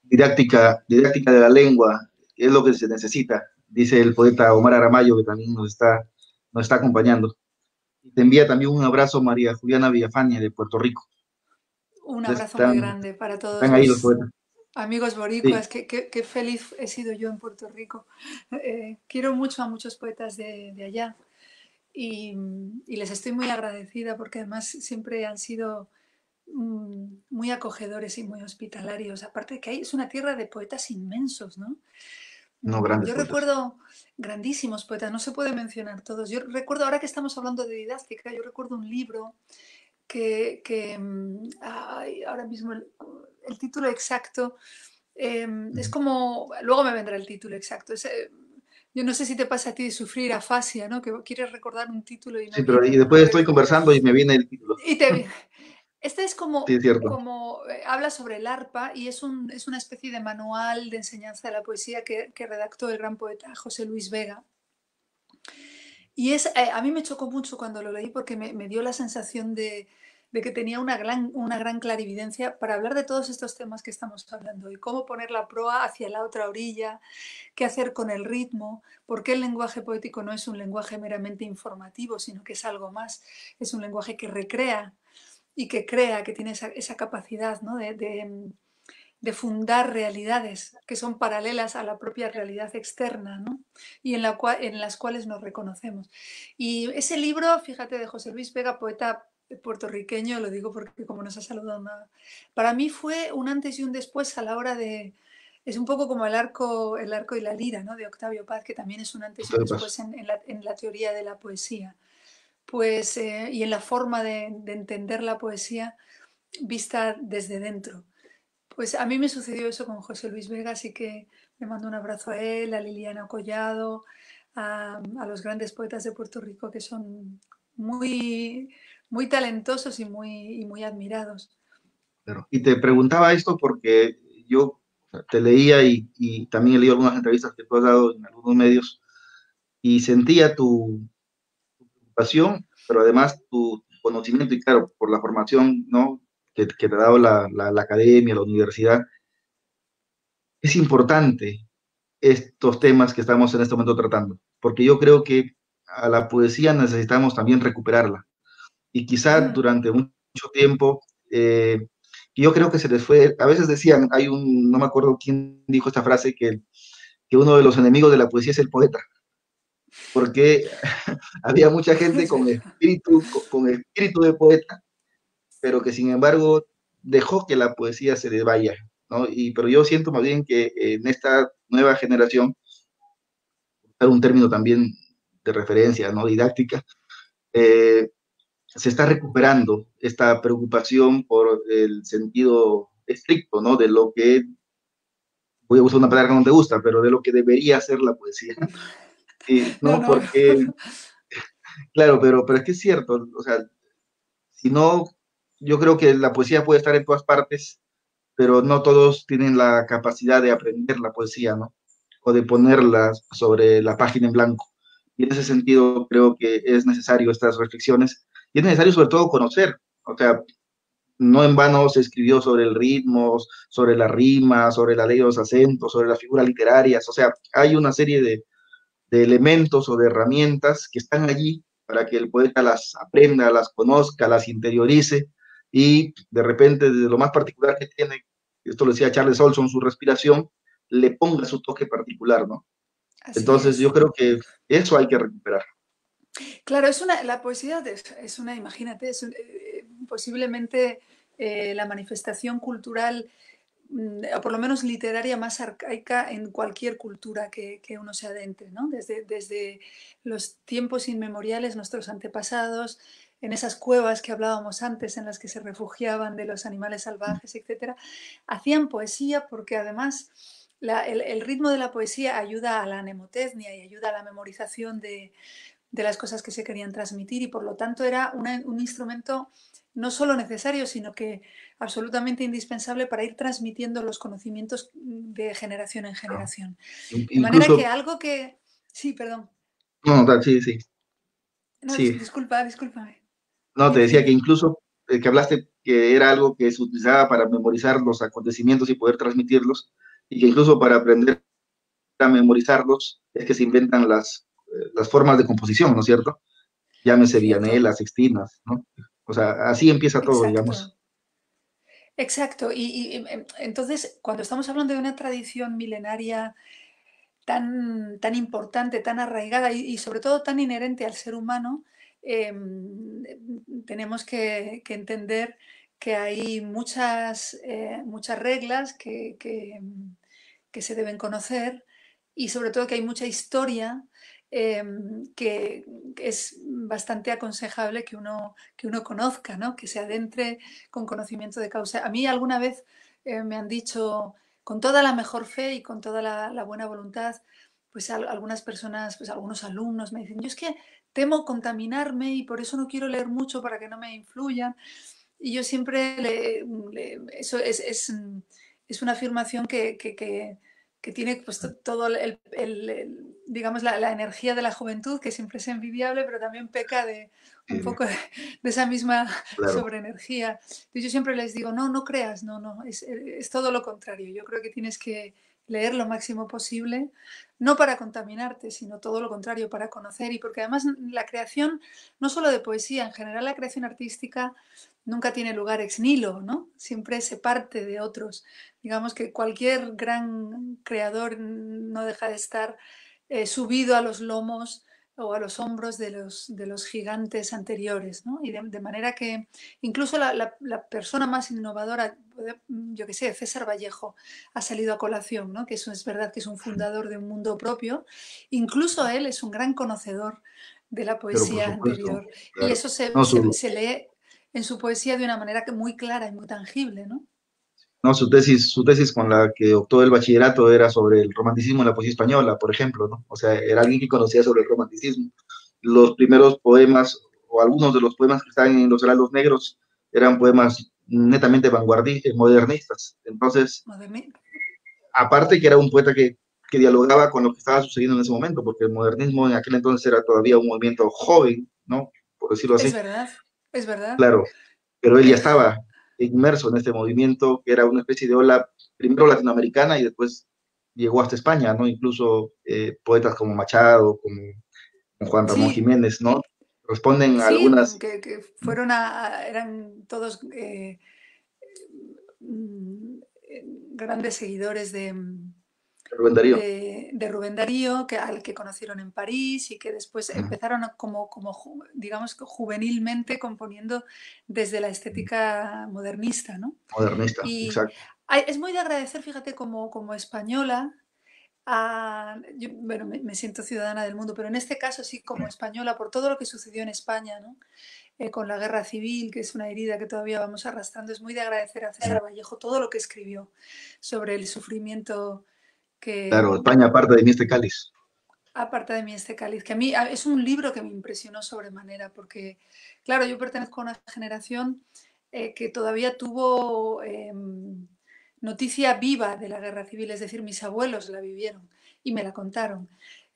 Didáctica de la lengua es lo que se necesita, dice el poeta Omar Aramayo, que también nos está acompañando. Te envía también un abrazo María Juliana Villafañe de Puerto Rico. Un Entonces, abrazo muy grande para todos están ahí los los poetas. amigos Sí, boricuas. Qué feliz he sido yo en Puerto Rico. Quiero mucho a muchos poetas de allá y, y les estoy muy agradecida porque además siempre han sido muy acogedores y muy hospitalarios. Aparte de que es una tierra de poetas inmensos, ¿no? no grandes Yo poetas. recuerdo grandísimos poetas, no se puede mencionar todos. Yo recuerdo, ahora que estamos hablando de didáctica, yo recuerdo un libro ay, ahora mismo el título exacto es como, luego me vendrá el título exacto. Yo no sé si te pasa a ti de sufrir afasia, ¿no? Que quieres recordar un título y no Sí, pero y viene, ¿no? después estoy conversando y me viene el título. Y te viene. Este es Sí, es cierto. como habla sobre el arpa y es una especie de manual de enseñanza de la poesía que redactó el gran poeta José Luis Vega. Y a mí me chocó mucho cuando lo leí porque me dio la sensación de que tenía una gran clarividencia para hablar de todos estos temas que estamos hablando y cómo poner la proa hacia la otra orilla, qué hacer con el ritmo, por qué el lenguaje poético no es un lenguaje meramente informativo, sino que es algo más, es un lenguaje que recrea y que crea, que tiene esa capacidad, ¿no? de fundar realidades que son paralelas a la propia realidad externa, ¿no? Y en las cuales nos reconocemos. Y ese libro, fíjate, de José Luis Vega, poeta puertorriqueño, lo digo porque como nos ha saludado nada, para mí fue un antes y un después a la hora de... Es un poco como el arco y la lira, ¿no? De Octavio Paz, que también es un antes y un Todo paso. después en la teoría de la poesía. Pues, y en la forma de entender la poesía vista desde dentro. Pues a mí me sucedió eso con José Luis Vega, así que le mando un abrazo a él, a Liliana Collado, a los grandes poetas de Puerto Rico que son muy talentosos y muy admirados. Claro. Y te preguntaba esto porque yo te leía y también he leído algunas entrevistas que tú has dado en algunos medios y sentía tu pasión, pero además tu conocimiento y claro, por la formación, ¿no? que te ha dado la academia, la universidad. Es importante estos temas que estamos en este momento tratando, porque yo creo que a la poesía necesitamos también recuperarla. Y quizá Mm. durante mucho tiempo, yo creo que se les fue, a veces decían, no me acuerdo quién dijo esta frase, que uno de los enemigos de la poesía es el poeta, porque había mucha gente Es verdad. con espíritu de poeta, pero que sin embargo dejó que la poesía se le vaya, ¿no? Pero yo siento más bien que en esta nueva generación, un término también de referencia, ¿no? Didáctica, eh, se está recuperando esta preocupación por el sentido estricto, ¿no? De lo que, voy a usar una palabra que no te gusta, pero de lo que debería ser la poesía. Y, No, no, no, no. porque, claro, pero es que es cierto, o sea, si no, yo creo que la poesía puede estar en todas partes, pero no todos tienen la capacidad de aprender la poesía, ¿no? O de ponerla sobre la página en blanco. Y en ese sentido creo que es necesario estas reflexiones y es necesario sobre todo conocer, o sea, no en vano se escribió sobre el ritmo, sobre la rima, sobre la ley de los acentos, sobre las figuras literarias. O sea, hay una serie de elementos o de herramientas que están allí para que el poeta las aprenda, las conozca, las interiorice y de repente, desde lo más particular que tiene, esto lo decía Charles Olson, su respiración, le ponga su toque particular, ¿no? Así Entonces yo es. creo que eso hay que recuperar. Claro, la poesía es una, imagínate, posiblemente la manifestación cultural, o por lo menos literaria, más arcaica en cualquier cultura que uno se adentre, ¿no? Desde los tiempos inmemoriales, nuestros antepasados, en esas cuevas que hablábamos antes, en las que se refugiaban de los animales salvajes, etcétera, hacían poesía porque además el ritmo de la poesía ayuda a la mnemotecnia y ayuda a la memorización de las cosas que se querían transmitir y por lo tanto era un instrumento no solo necesario, sino que absolutamente indispensable para ir transmitiendo los conocimientos de generación en ¿No? generación. De manera que Incluso, algo que... Sí, perdón. no, no, sí, sí, No, sí. discúlpame. No, te Dime, decía que dime. incluso que hablaste que era algo que se utilizaba para memorizar los acontecimientos y poder transmitirlos, y que incluso para aprender a memorizarlos es que se inventan las formas de composición, ¿no es cierto? Llámese Cierto, vianelas, sextinas, ¿no? O sea, así empieza todo, exacto. digamos. Exacto. Entonces, cuando estamos hablando de una tradición milenaria tan importante, tan arraigada y sobre todo tan inherente al ser humano, tenemos que entender que hay muchas reglas que se deben conocer y sobre todo que hay mucha historia que es bastante aconsejable que uno conozca, ¿no? Que se adentre con conocimiento de causa. A mí alguna vez me han dicho, con toda la mejor fe y con toda la buena voluntad, pues algunas personas, pues algunos alumnos me dicen, yo es que temo contaminarme y por eso no quiero leer mucho para que no me influyan. Y yo siempre, eso es una afirmación que tiene pues todo digamos, la energía de la juventud, que siempre es envidiable, pero también peca de un Eh, poco de esa misma claro, sobreenergía. Entonces yo siempre les digo, no creas, no, es todo lo contrario. Yo creo que tienes que leer lo máximo posible, no para contaminarte, sino todo lo contrario, para conocer y porque además la creación, no solo de poesía, en general la creación artística nunca tiene lugar ex nihilo, ¿no? Siempre se parte de otros. Digamos que cualquier gran creador no deja de estar subido a los lomos o a los hombros de los gigantes anteriores, ¿no? Y de manera que incluso la persona más innovadora, yo qué sé, César Vallejo, ha salido a colación, ¿no? Que eso es verdad que es un fundador de un mundo propio. Incluso él es un gran conocedor de la pero por poesía supuesto, anterior. Y claro. eso se, No, se, se lee en su poesía de una manera muy clara y muy tangible, ¿no? no, su tesis con la que obtuvo el bachillerato era sobre el romanticismo en la poesía española, por ejemplo, ¿no? O sea, era alguien que conocía sobre el romanticismo. Los primeros poemas, o algunos de los poemas que están en los heraldos negros, eran poemas netamente vanguardistas, modernistas. Entonces, Moderni- aparte que era un poeta que dialogaba con lo que estaba sucediendo en ese momento, porque el modernismo en aquel entonces era todavía un movimiento joven, ¿no? Por decirlo Es así, verdad, es verdad. claro, pero él ya Eh, estaba inmerso en este movimiento que era una especie de ola, primero latinoamericana y después llegó hasta España, ¿no? Incluso poetas como Machado, como Juan Ramón sí, Jiménez, ¿no? Responden a sí, algunas, que eran todos mm, grandes seguidores Rubén Darío. de Rubén Darío, al que conocieron en París y que después empezaron digamos, juvenilmente componiendo desde la estética modernista, ¿no? Modernista, Y exacto. es muy de agradecer, fíjate, como española, bueno, me siento ciudadana del mundo, pero en este caso sí como española, por todo lo que sucedió en España, ¿no? Con la guerra civil, que es una herida que todavía vamos arrastrando, es muy de agradecer a César Vallejo todo lo que escribió sobre el sufrimiento que, Claro, España aparte de mí este cáliz. aparta de mí este cáliz, que a mí es un libro que me impresionó sobremanera, porque, claro, yo pertenezco a una generación que todavía tuvo noticia viva de la guerra civil, es decir, mis abuelos la vivieron y me la contaron.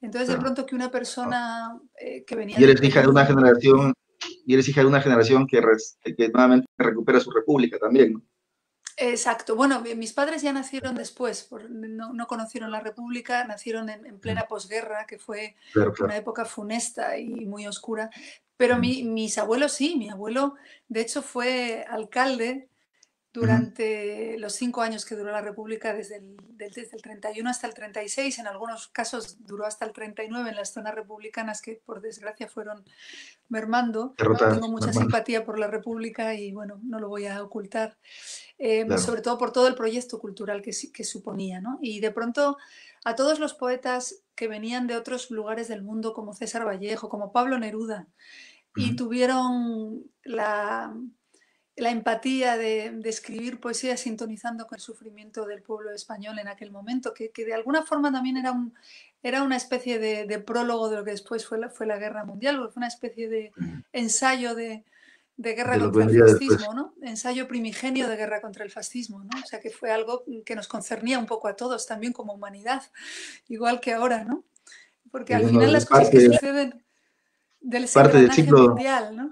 Entonces, de Claro. pronto que una persona que venía Y del eres hija de una Perú, generación, y eres hija de una generación que nuevamente recupera su república también, ¿no? Exacto. Bueno, mis padres ya nacieron después, no conocieron la República, nacieron en plena posguerra, que fue Claro, una claro. época funesta y muy oscura. Pero mis abuelos sí, mi abuelo de hecho fue alcalde Ujú. durante los 5 años que duró la República, desde el 31 hasta el 36, en algunos casos duró hasta el 39 en las zonas republicanas que por desgracia fueron mermando. Tengo Derrotados, mucha hermano. simpatía por la República y bueno, no lo voy a ocultar, Claro. sobre todo por todo el proyecto cultural que suponía, ¿no? Y de pronto a todos los poetas que venían de otros lugares del mundo, como César Vallejo, como Pablo Neruda, y Ujú. tuvieron la empatía de escribir poesía sintonizando con el sufrimiento del pueblo español en aquel momento, que de alguna forma también era una especie de prólogo de lo que después fue la Guerra Mundial, fue una especie de ensayo de guerra De lo que contra el vendría después. fascismo, ¿no? Ensayo primigenio de guerra contra el fascismo, ¿no? O sea que fue algo que nos concernía un poco a todos también como humanidad, igual que ahora, ¿no? Porque al final las cosas que Parte, suceden del parte del engranaje ciclo, mundial, ¿no?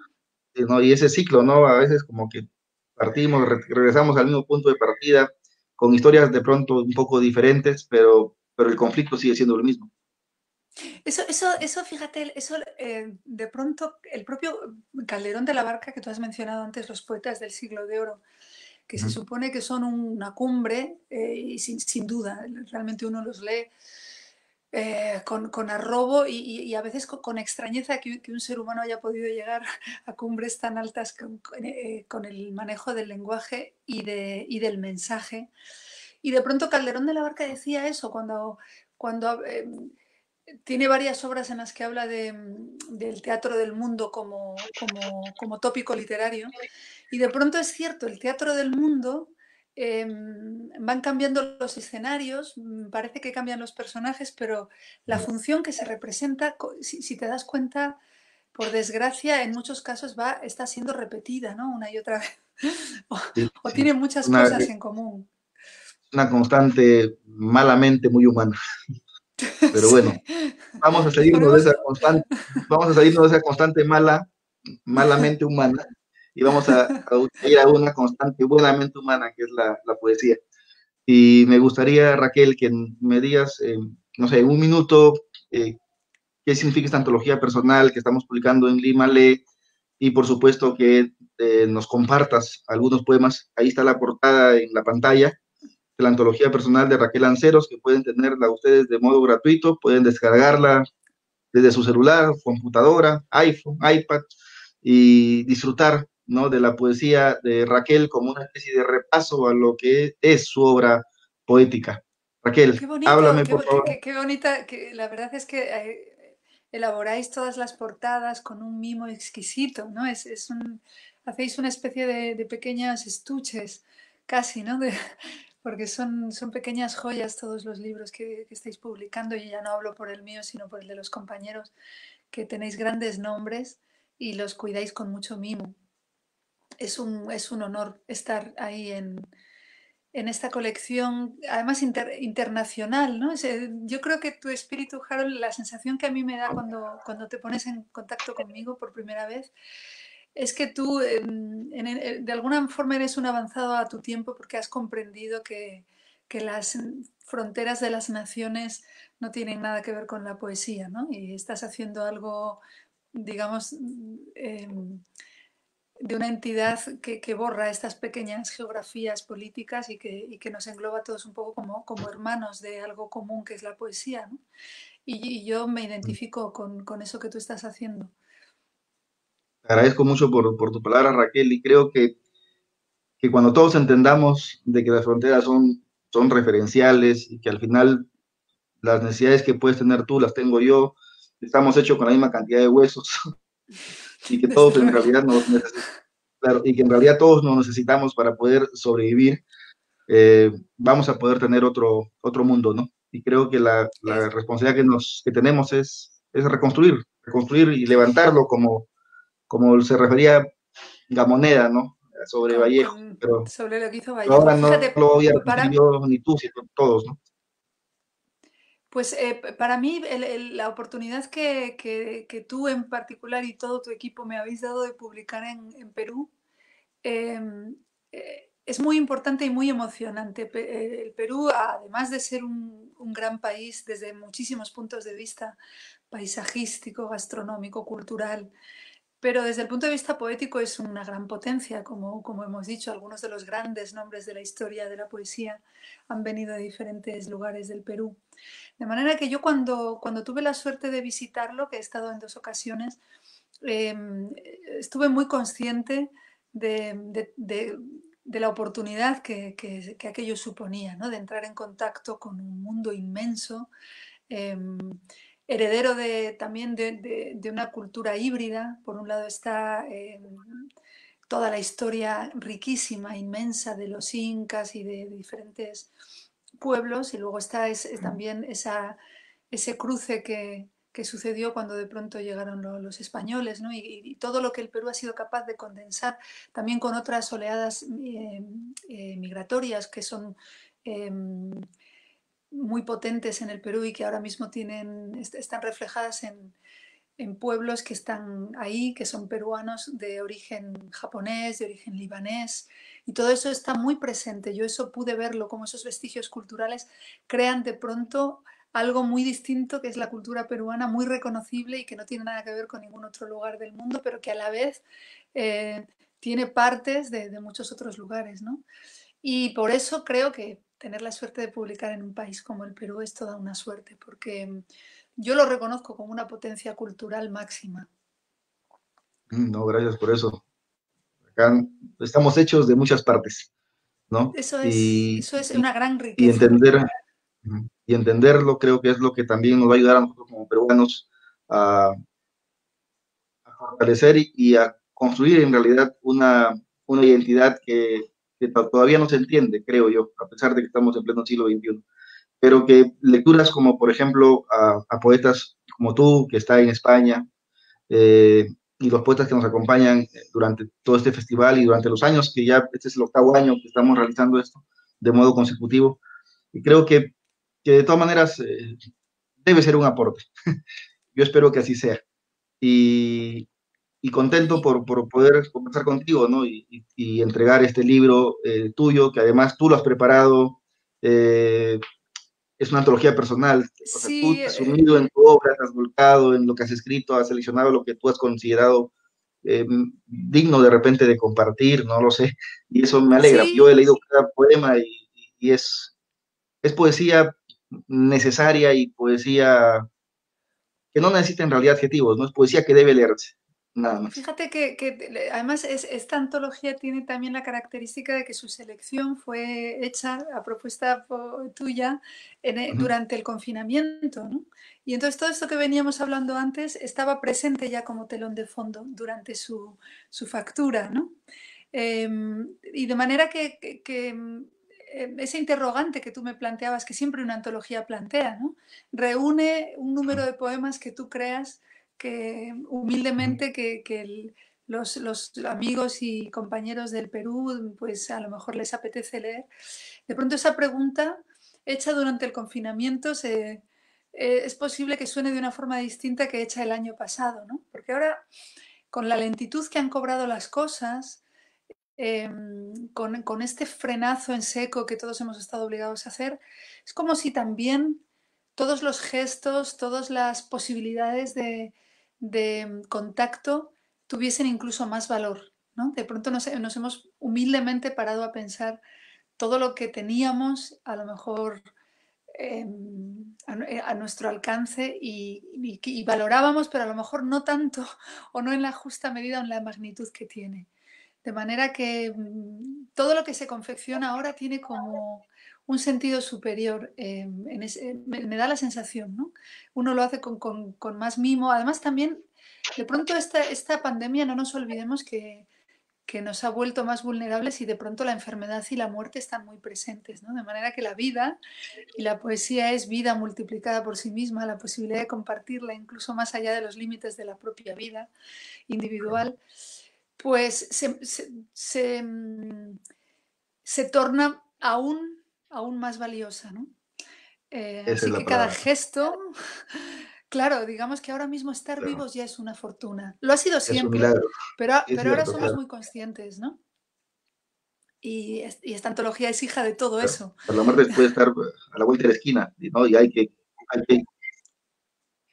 ¿no? Y ese ciclo, ¿no? A veces como que partimos, regresamos al mismo punto de partida, con historias de pronto un poco diferentes, pero el conflicto sigue siendo lo mismo. Eso, fíjate, eso de pronto el propio Calderón de la Barca que tú has mencionado antes, los poetas del siglo de oro, que se Ujú. supone que son una cumbre, y sin duda, realmente uno los lee con arrobo y a veces con extrañeza que un ser humano haya podido llegar a cumbres tan altas con el manejo del lenguaje y del mensaje. Y de pronto Calderón de la Barca decía eso cuando tiene varias obras en las que habla del teatro del mundo como tópico literario. Y de pronto es cierto, el teatro del mundo, van cambiando los escenarios, parece que cambian los personajes, pero la función que se representa, si te das cuenta, por desgracia, en muchos casos está siendo repetida, ¿no? Una y otra vez. O, Sí, o sí. tiene muchas Una, cosas en común. una constante malamente muy humana. Pero bueno, Sí. vamos a Nos salirnos de ponemos... esa constante, vamos a salirnos de esa constante malamente humana, y vamos a ir a una constante buenamente humana, que es la poesía. Y me gustaría, Raquel, que me digas, no sé, en un minuto, qué significa esta antología personal que estamos publicando en Lima Lee, y por supuesto que nos compartas algunos poemas. Ahí está la portada en la pantalla de la antología personal de Raquel Lanceros, que pueden tenerla ustedes de modo gratuito, pueden descargarla desde su celular, computadora, iPhone, iPad, y disfrutar, ¿no?, de la poesía de Raquel como una especie de repaso a lo que es su obra poética. Qué Raquel, bonito, háblame, por favor. qué bonita, que la verdad es que elaboráis todas las portadas con un mimo exquisito, ¿no? Hacéis una especie de pequeños estuches, casi, ¿no? Porque son pequeñas joyas todos los libros que estáis publicando, y ya no hablo por el mío, sino por el de los compañeros, que tenéis grandes nombres y los cuidáis con mucho mimo. Es un honor estar ahí en esta colección, además internacional, ¿no? Yo creo que tu espíritu, Harold, la sensación que a mí me da cuando te pones en contacto conmigo por primera vez, es que tú, de alguna forma, eres un avanzado a tu tiempo, porque has comprendido que las fronteras de las naciones no tienen nada que ver con la poesía, ¿no? Y estás haciendo algo, digamos, de una entidad que borra estas pequeñas geografías políticas y que nos engloba a todos un poco como hermanos de algo común que es la poesía, ¿no? Y yo me identifico con eso que tú estás haciendo. Te agradezco mucho por tu palabra, Raquel, y creo que cuando todos entendamos de que las fronteras son referenciales y que al final las necesidades que puedes tener tú las tengo yo, estamos hechos con la misma cantidad de huesos, y que Desde todos en luego. realidad claro, y que en realidad todos nos necesitamos para poder sobrevivir, vamos a poder tener otro mundo, ¿no? Y creo que la Es, responsabilidad que tenemos es reconstruir y levantarlo como se refería Gamoneda, ¿no? Sobre Vallejo, pero sobre lo que hizo Vallejo. ahora no Fíjate, lo voy a repetir para, yo, ni tú, sino todos, ¿no? pues para mí la oportunidad que tú en particular y todo tu equipo me habéis dado de publicar en Perú, es muy importante y muy emocionante. El Perú, además de ser un gran país desde muchísimos puntos de vista, paisajístico, gastronómico, cultural, pero desde el punto de vista poético es una gran potencia, como hemos dicho, algunos de los grandes nombres de la historia de la poesía han venido de diferentes lugares del Perú. De manera que yo cuando tuve la suerte de visitarlo, que he estado en 2 ocasiones, estuve muy consciente de, de- de- de la oportunidad que aquello suponía, ¿no? De entrar en contacto con un mundo inmenso, em, heredero también de una cultura híbrida. Por un lado está toda la historia riquísima, inmensa de los incas y de diferentes pueblos, y luego está también ese cruce que sucedió cuando de pronto llegaron los españoles, ¿no? Y todo lo que el Perú ha sido capaz de condensar, también con otras oleadas migratorias que son eh, muy potentes en el Perú y que ahora mismo están reflejadas en pueblos que están ahí, que son peruanos de origen japonés, de origen libanés, y todo eso está muy presente. Yo eso pude verlo, como esos vestigios culturales crean de pronto algo muy distinto, que es la cultura peruana, muy reconocible y que no tiene nada que ver con ningún otro lugar del mundo, pero que a la vez eh, tiene partes de muchos otros lugares, ¿no? Y por eso creo que tener la suerte de publicar en un país como el Perú es toda una suerte, porque yo lo reconozco como una potencia cultural máxima. No, gracias por eso. Acá estamos hechos de muchas partes, ¿no? Eso es una gran Y riqueza. entender, y entenderlo creo que es lo que también nos va a ayudar a nosotros como peruanos a fortalecer y a construir en realidad una identidad que todavía no se entiende, creo yo, a pesar de que estamos en pleno siglo XXI. Pero que lecturas como, por ejemplo, a poetas como tú, que está en España, eh, y los poetas que nos acompañan durante todo este festival y durante los años, que ya este es el 8º año que estamos realizando esto de modo consecutivo, y creo que de todas maneras debe ser un aporte. Yo espero que así sea. Y, y contento por poder conversar contigo, ¿no? Y entregar este libro tuyo, que además tú lo has preparado, eh, es una antología personal, o sea, tú Sí, te has unido en tu obra, te has volcado en lo que has escrito, has seleccionado lo que tú has considerado digno de repente de compartir, no lo sé, y eso me alegra. Yo he sí, leído cada poema y es poesía necesaria y poesía que no necesita en realidad adjetivos, no es poesía que debe leerse, nada más. fíjate que además esta antología tiene también la característica de que su selección fue hecha a propuesta tuya Ujú. durante el confinamiento, ¿no? Y entonces todo esto que veníamos hablando antes estaba presente ya como telón de fondo durante su factura, ¿no? Y de manera que ese interrogante que tú me planteabas, que siempre una antología plantea, ¿no? Reúne un número de poemas que tú creas que Ujú. humildemente los amigos y compañeros del Perú, pues a lo mejor les apetece leer. De pronto esa pregunta hecha durante el confinamiento es posible que suene de una forma distinta que hecha el año pasado, ¿no? Porque ahora, con la lentitud que han cobrado las cosas, con este frenazo en seco que todos hemos estado obligados a hacer, es como si también todos los gestos, todas las posibilidades de contacto tuviesen incluso más valor, ¿no? De pronto nos hemos humildemente parado a pensar todo lo que teníamos, a lo mejor a nuestro alcance y valorábamos, pero a lo mejor no tanto o no en la justa medida o en la magnitud que tiene. De manera que todo lo que se confecciona ahora tiene como un sentido superior. Me da la sensación, ¿no? Uno lo hace con más mimo. Además, también, de pronto, esta pandemia, no nos olvidemos que nos ha vuelto más vulnerables y de pronto la enfermedad y la muerte están muy presentes, ¿no? De manera que la vida y la poesía es vida multiplicada por sí misma, la posibilidad de compartirla incluso más allá de los límites de la propia vida individual, pues se torna aún más valiosa, ¿no? Esa es Así la que cada palabra. gesto, claro, digamos que ahora mismo estar Claro. vivos ya es una fortuna. Lo ha sido Es un siempre, milagro, pero es ahora cierto, somos claro. muy conscientes, ¿no? y esta antología es hija de todo Claro. eso. La muerte puede estar a la vuelta de la esquina, ¿no? Y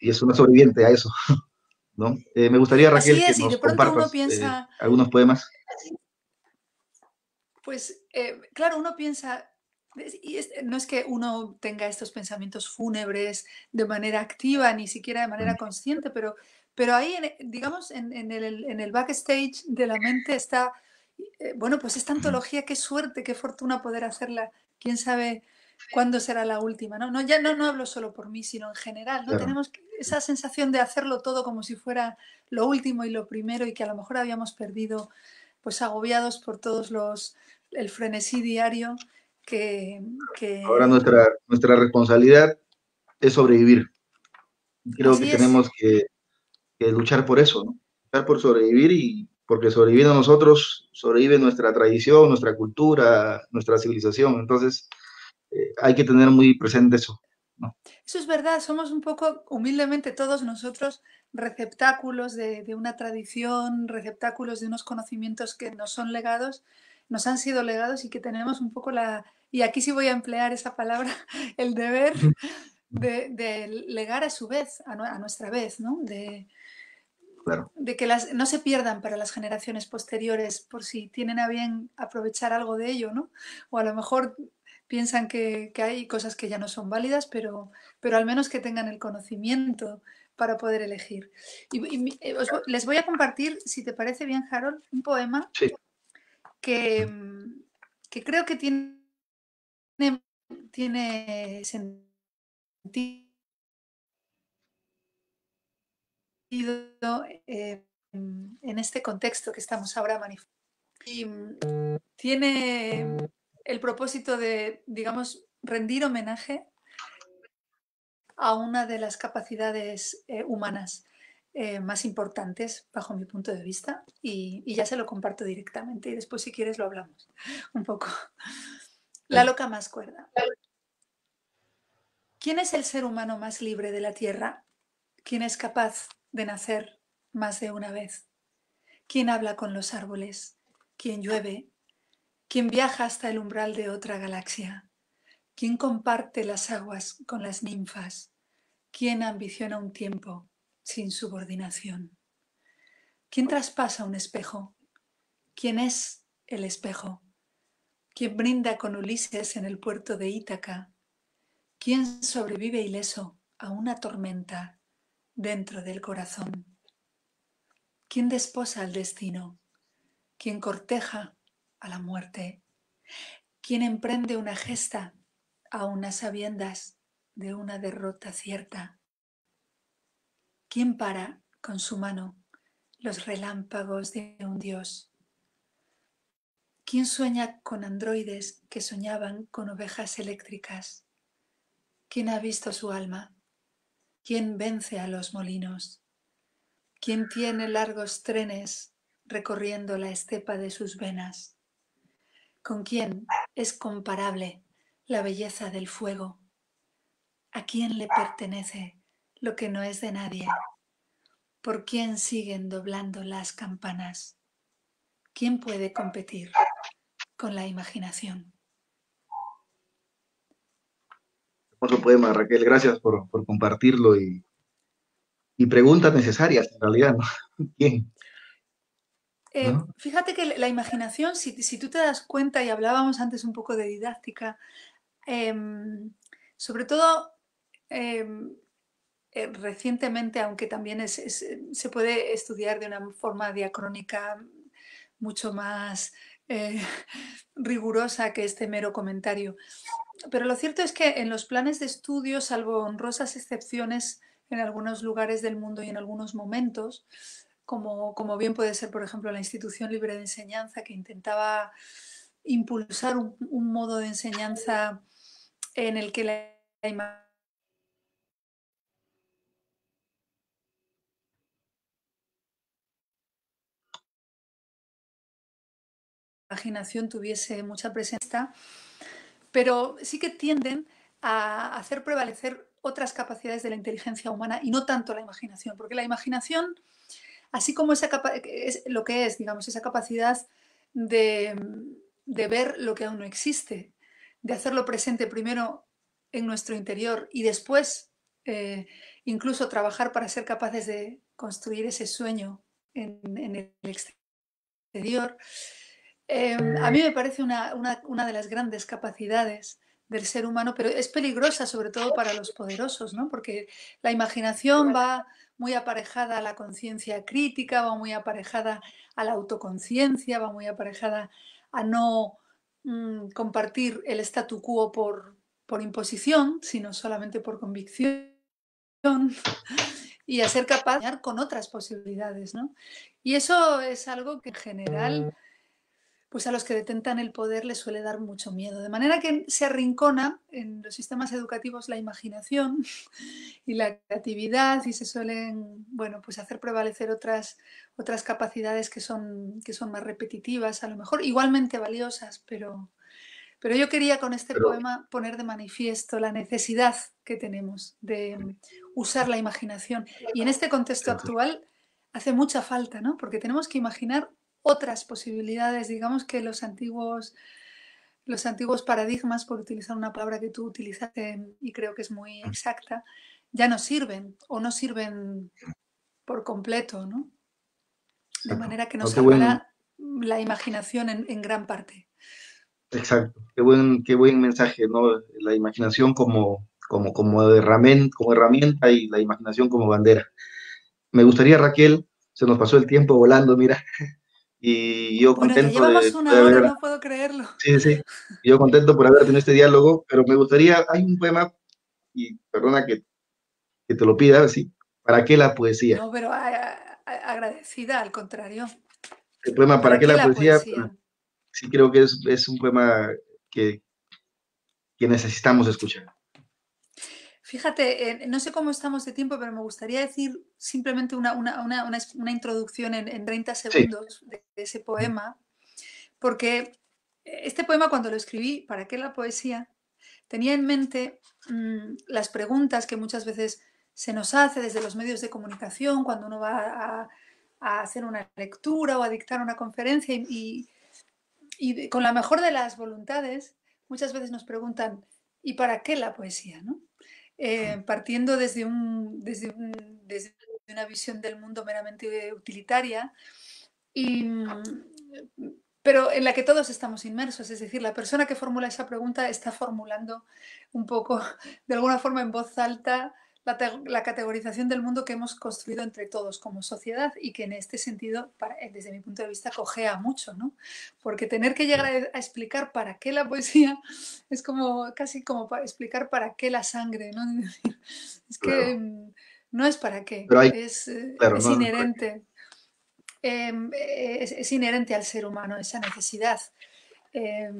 y es una sobreviviente a eso, ¿no? Me gustaría, Raquel, Así que es, y de nos pronto uno compartas piensa, algunos poemas. pues claro, uno piensa, no es que uno tenga estos pensamientos fúnebres de manera activa, ni siquiera de manera consciente, pero ahí, digamos, en el backstage de la mente está, bueno, pues esta antología, qué suerte, qué fortuna poder hacerla. Quién sabe cuándo será la última, ¿no? No, ya no hablo solo por mí, sino en general, ¿no? Claro. Tenemos esa sensación de hacerlo todo como si fuera lo último y lo primero y que a lo mejor habíamos perdido, pues agobiados por todos el frenesí diario que, Ahora que nuestra responsabilidad es sobrevivir. Creo que así es. tenemos que luchar por eso, ¿no? Luchar por sobrevivir y porque sobreviviendo nosotros, sobrevive nuestra tradición, nuestra cultura, nuestra civilización. Entonces, hay que tener muy presente eso, ¿no? Eso es verdad, somos un poco, humildemente todos nosotros, receptáculos de una tradición, receptáculos de unos conocimientos que nos son legados, nos han sido legados y que tenemos un poco y aquí sí voy a emplear esa palabra, el deber de legar a su vez, a nuestra vez, ¿no? Claro. De que no se pierdan para las generaciones posteriores por si tienen a bien aprovechar algo de ello, ¿no? O a lo mejor piensan que hay cosas que ya no son válidas, pero al menos que tengan el conocimiento para poder elegir. Les voy a compartir, si te parece bien, Harold, un poema Sí. que, que creo que tiene sentido en este contexto que estamos ahora manifestando. Y tiene el propósito de, digamos, rendir homenaje a una de las capacidades humanas más importantes bajo mi punto de vista y ya se lo comparto directamente y después si quieres lo hablamos un poco. La loca más cuerda. ¿Quién es el ser humano más libre de la Tierra? ¿Quién es capaz de nacer más de una vez? ¿Quién habla con los árboles? ¿Quién llueve? ¿Quién viaja hasta el umbral de otra galaxia? ¿Quién comparte las aguas con las ninfas? ¿Quién ambiciona un tiempo sin subordinación? ¿Quién traspasa un espejo? ¿Quién es el espejo? ¿Quién brinda con Ulises en el puerto de Ítaca? ¿Quién sobrevive ileso a una tormenta dentro del corazón? ¿Quién desposa al destino? ¿Quién corteja a la muerte? ¿Quién emprende una gesta a unas sabiendas de una derrota cierta? ¿Quién para con su mano los relámpagos de un dios? ¿Quién sueña con androides que soñaban con ovejas eléctricas? ¿Quién ha visto su alma? ¿Quién vence a los molinos? ¿Quién tiene largos trenes recorriendo la estepa de sus venas? ¿Con quién es comparable la belleza del fuego? ¿A quién le pertenece lo que no es de nadie? ¿Por quién siguen doblando las campanas? ¿Quién puede competir con la imaginación? Hermoso poema, Raquel. Gracias por compartirlo y preguntas necesarias, en realidad, ¿no? ¿Quién? ¿No? Fíjate que la imaginación, si tú te das cuenta, y hablábamos antes un poco de didáctica, sobre todo recientemente, aunque también se puede estudiar de una forma diacrónica mucho más eh, rigurosa que este mero comentario. Pero lo cierto es que en los planes de estudio, salvo honrosas excepciones en algunos lugares del mundo y en algunos momentos, como bien puede ser, por ejemplo, la Institución Libre de Enseñanza, que intentaba impulsar un modo de enseñanza en el que la imaginación tuviese mucha presencia, pero sí que tienden a hacer prevalecer otras capacidades de la inteligencia humana y no tanto la imaginación, porque la imaginación, así como es lo que es, digamos, esa capacidad de, de ver lo que aún no existe, de hacerlo presente primero en nuestro interior y después incluso trabajar para ser capaces de construir ese sueño en el exterior. A mí me parece una de las grandes capacidades del ser humano, pero es peligrosa sobre todo para los poderosos, ¿no? Porque la imaginación va muy aparejada a la conciencia crítica, va muy aparejada a la autoconciencia, va muy aparejada a no compartir el statu quo por imposición, sino solamente por convicción y a ser capaz de soñar con otras posibilidades, ¿no? Y eso es algo que en general pues a los que detentan el poder les suele dar mucho miedo. De manera que se arrincona en los sistemas educativos la imaginación y la creatividad y se suelen, bueno, pues hacer prevalecer otras capacidades que son más repetitivas, a lo mejor igualmente valiosas, pero yo quería con este Pero, poema poner de manifiesto la necesidad que tenemos de usar la imaginación. Y en este contexto actual hace mucha falta, ¿no? Porque tenemos que imaginar otras posibilidades, digamos que los antiguos paradigmas, por utilizar una palabra que tú utilizaste y creo que es muy exacta, ya no sirven o no sirven por completo, ¿no? De exacto. manera que nos No, salvará la imaginación en gran parte. exacto. Qué buen mensaje, ¿no? La imaginación como herramienta y la imaginación como bandera. Me gustaría, Raquel, se nos pasó el tiempo volando, mira, y yo Bueno, ya contento llevamos de una hora, haber, no puedo creerlo. sí, sí, yo contento por haber tenido este diálogo, pero me gustaría, hay un poema, y perdona que te lo pida, sí, ¿para qué la poesía? No, pero agradecida, al contrario. El poema ¿Para ¿Para qué qué la la poesía? Pues, poesía? sí creo que es un poema que, que necesitamos escuchar. Fíjate, no sé cómo estamos de tiempo, pero me gustaría decir simplemente una introducción en 30 Sí, segundos de ese poema, porque este poema cuando lo escribí, ¿para qué la poesía? Tenía en mente las preguntas que muchas veces se nos hace desde los medios de comunicación cuando uno va a hacer una lectura o a dictar una conferencia y con la mejor de las voluntades, muchas veces nos preguntan, ¿y para qué la poesía? ¿No? Partiendo desde una visión del mundo meramente utilitaria, y, pero en la que todos estamos inmersos. Es decir, la persona que formula esa pregunta está formulando un poco, de alguna forma en voz alta, la categorización del mundo que hemos construido entre todos como sociedad y que en este sentido, desde mi punto de vista, cojea mucho, ¿no? Porque tener que llegar a explicar para qué la poesía es como casi como para explicar para qué la sangre, ¿no? Es que claro. no es para qué, Pero hay, claro, es no, no, ¿para qué? inherente. Es inherente al ser humano esa necesidad eh,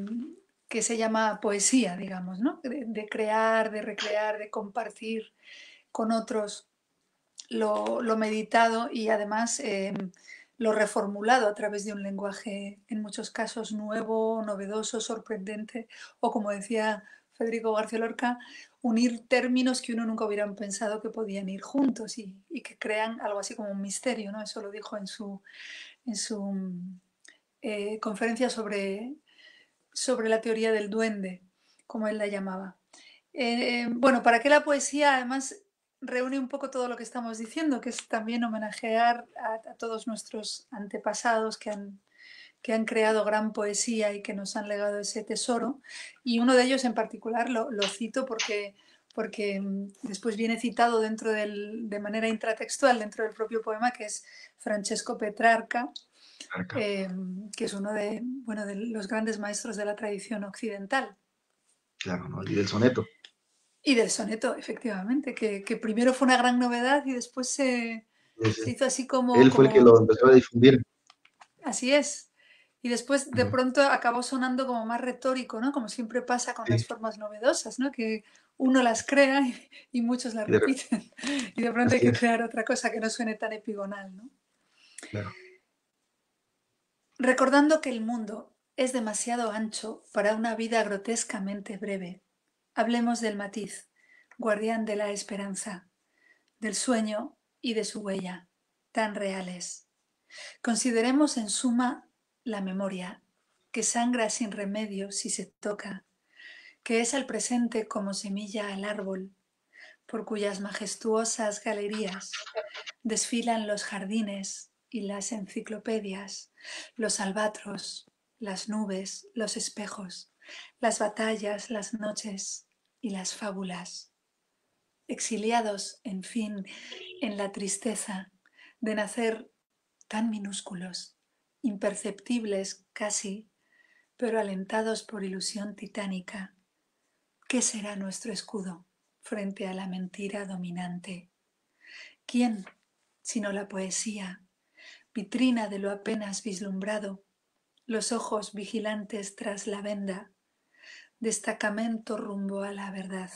que se llama poesía, digamos, ¿no? De crear, de recrear, de compartir con otros lo meditado y además lo reformulado a través de un lenguaje en muchos casos nuevo, novedoso, sorprendente o como decía Federico García Lorca, unir términos que uno nunca hubiera pensado que podían ir juntos y que crean algo así como un misterio, ¿no? Eso lo dijo en su conferencia sobre la teoría del duende, como él la llamaba. Bueno, ¿para qué la poesía? Además, reúne un poco todo lo que estamos diciendo, que es también homenajear a todos nuestros antepasados que han creado gran poesía y que nos han legado ese tesoro. Y uno de ellos en particular lo cito porque después viene citado de manera intratextual dentro del propio poema, que es Francesco Petrarca, Acá. que es uno bueno, de los grandes maestros de la tradición occidental. Claro, no olvide el soneto. Y del soneto, efectivamente, que primero fue una gran novedad y después se Ese. hizo así Él fue el que lo empezó a difundir. así es. Y después de Ujú. pronto acabó sonando como más retórico, ¿no? Como siempre pasa con las Sí, formas novedosas, ¿no? Que uno las crea y muchos las y de repiten. Y de pronto hay así que es, crear otra cosa que no suene tan epigonal, ¿no? claro. Recordando que el mundo es demasiado ancho para una vida grotescamente breve, hablemos del matiz, guardián de la esperanza, del sueño y de su huella, tan reales. Consideremos en suma la memoria, que sangra sin remedio si se toca, que es al presente como semilla al árbol, por cuyas majestuosas galerías desfilan los jardines y las enciclopedias, los albatros, las nubes, los espejos, las batallas, las noches y las fábulas. Exiliados, en fin, en la tristeza de nacer tan minúsculos, imperceptibles casi, pero alentados por ilusión titánica. ¿Qué será nuestro escudo frente a la mentira dominante? ¿Quién, sino la poesía, vitrina de lo apenas vislumbrado, los ojos vigilantes tras la venda, destacamento rumbo a la verdad?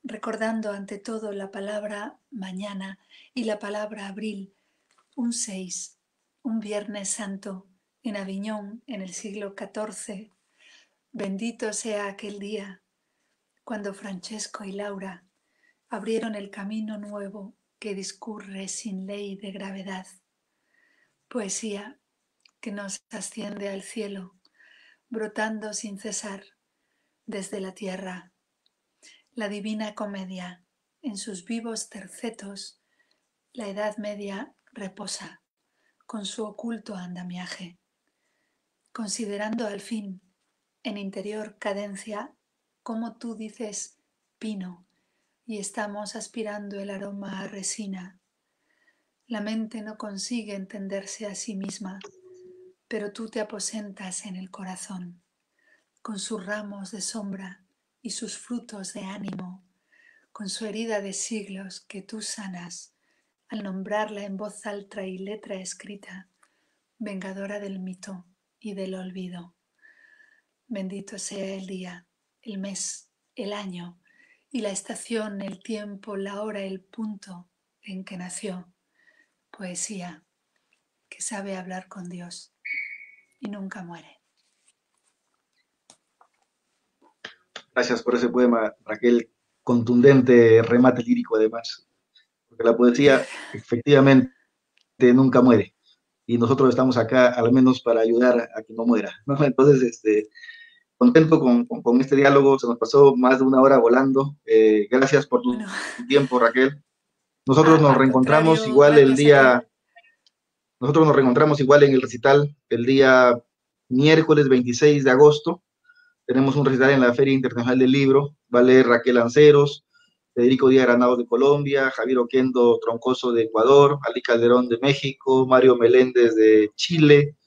Recordando ante todo la palabra mañana y la palabra abril, un 6, un Viernes Santo, en Aviñón, en el siglo XIV. Bendito sea aquel día, cuando Francesco y Laura abrieron el camino nuevo que discurre sin ley de gravedad. Poesía que nos asciende al cielo, brotando sin cesar desde la tierra. La divina comedia, en sus vivos tercetos, la Edad Media reposa con su oculto andamiaje, considerando al fin, en interior cadencia, como tú dices pino, y estamos aspirando el aroma a resina. La mente no consigue entenderse a sí misma, pero tú te aposentas en el corazón, con sus ramos de sombra y sus frutos de ánimo, con su herida de siglos que tú sanas, al nombrarla en voz alta y letra escrita, vengadora del mito y del olvido. Bendito sea el día, el mes, el año y la estación, el tiempo, la hora, el punto en que nació. Poesía que sabe hablar con Dios y nunca muere. Gracias por ese poema, Raquel. Contundente remate lírico, además. Porque la poesía, efectivamente, nunca muere. Y nosotros estamos acá, al menos, para ayudar a que no muera, ¿no? Entonces, contento con este diálogo. Se nos pasó más de una hora volando. Gracias por Bueno, tu tiempo, Raquel. Nosotros nos al reencontramos contrario, igual el gracias a ti. día, nosotros nos reencontramos igual en el recital el día miércoles 26 de agosto. Tenemos un recital en la Feria Internacional del Libro. Va a leer Raquel Lanceros, Federico Díaz Granados de Colombia, Javier Oquendo Troncoso de Ecuador, Ali Calderón de México, Mario Meléndez de Chile,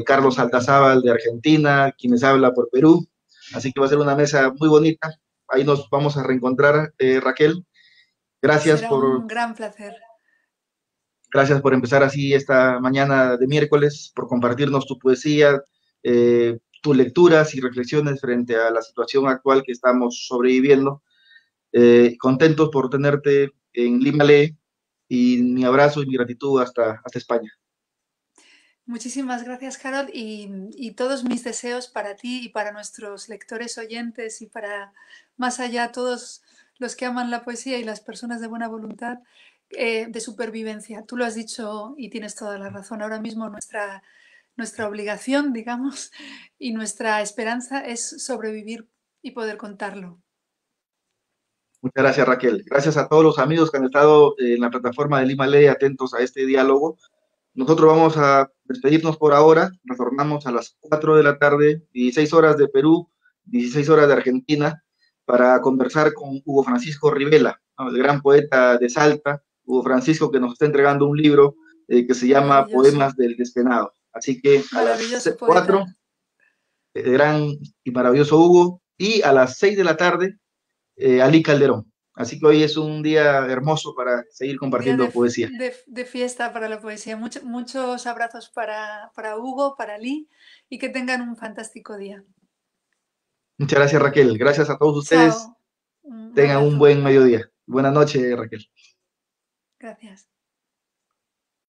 Carlos Altazábal de Argentina, quienes habla por Perú. Así que va a ser una mesa muy bonita. Ahí nos vamos a reencontrar, Raquel. Gracias Será por, un gran placer. gracias por empezar así esta mañana de miércoles, por compartirnos tu poesía, tus lecturas y reflexiones frente a la situación actual que estamos sobreviviendo. Contentos por tenerte en Lima Lee y mi abrazo y mi gratitud hasta España. Muchísimas gracias, Harold, y todos mis deseos para ti y para nuestros lectores oyentes y para más allá todos los que aman la poesía y las personas de buena voluntad, de supervivencia. Tú lo has dicho y tienes toda la razón. Ahora mismo nuestra obligación, digamos, y nuestra esperanza es sobrevivir y poder contarlo. Muchas gracias, Raquel. Gracias a todos los amigos que han estado en la plataforma de Lima Lee atentos a este diálogo. Nosotros vamos a despedirnos por ahora. Retornamos a las 4 de la tarde, 16 horas de Perú, 16 horas de Argentina, para conversar con Hugo Francisco Rivela, ¿no? El gran poeta de Salta, Hugo Francisco, que nos está entregando un libro que se llama Maravilloso, Poemas del Despenado. Así que a las maravilloso 4, poeta. gran y maravilloso Hugo, y a las 6 de la tarde, Ali Calderón. Así que hoy es un día hermoso para seguir Un día compartiendo poesía. de fiesta para la poesía. Muchos abrazos para Hugo, para Lee y que tengan un fantástico día. Muchas gracias, Raquel. Gracias a todos ustedes. Chao. Un Tengan un abrazo. buen mediodía. Buenas noches, Raquel. Gracias.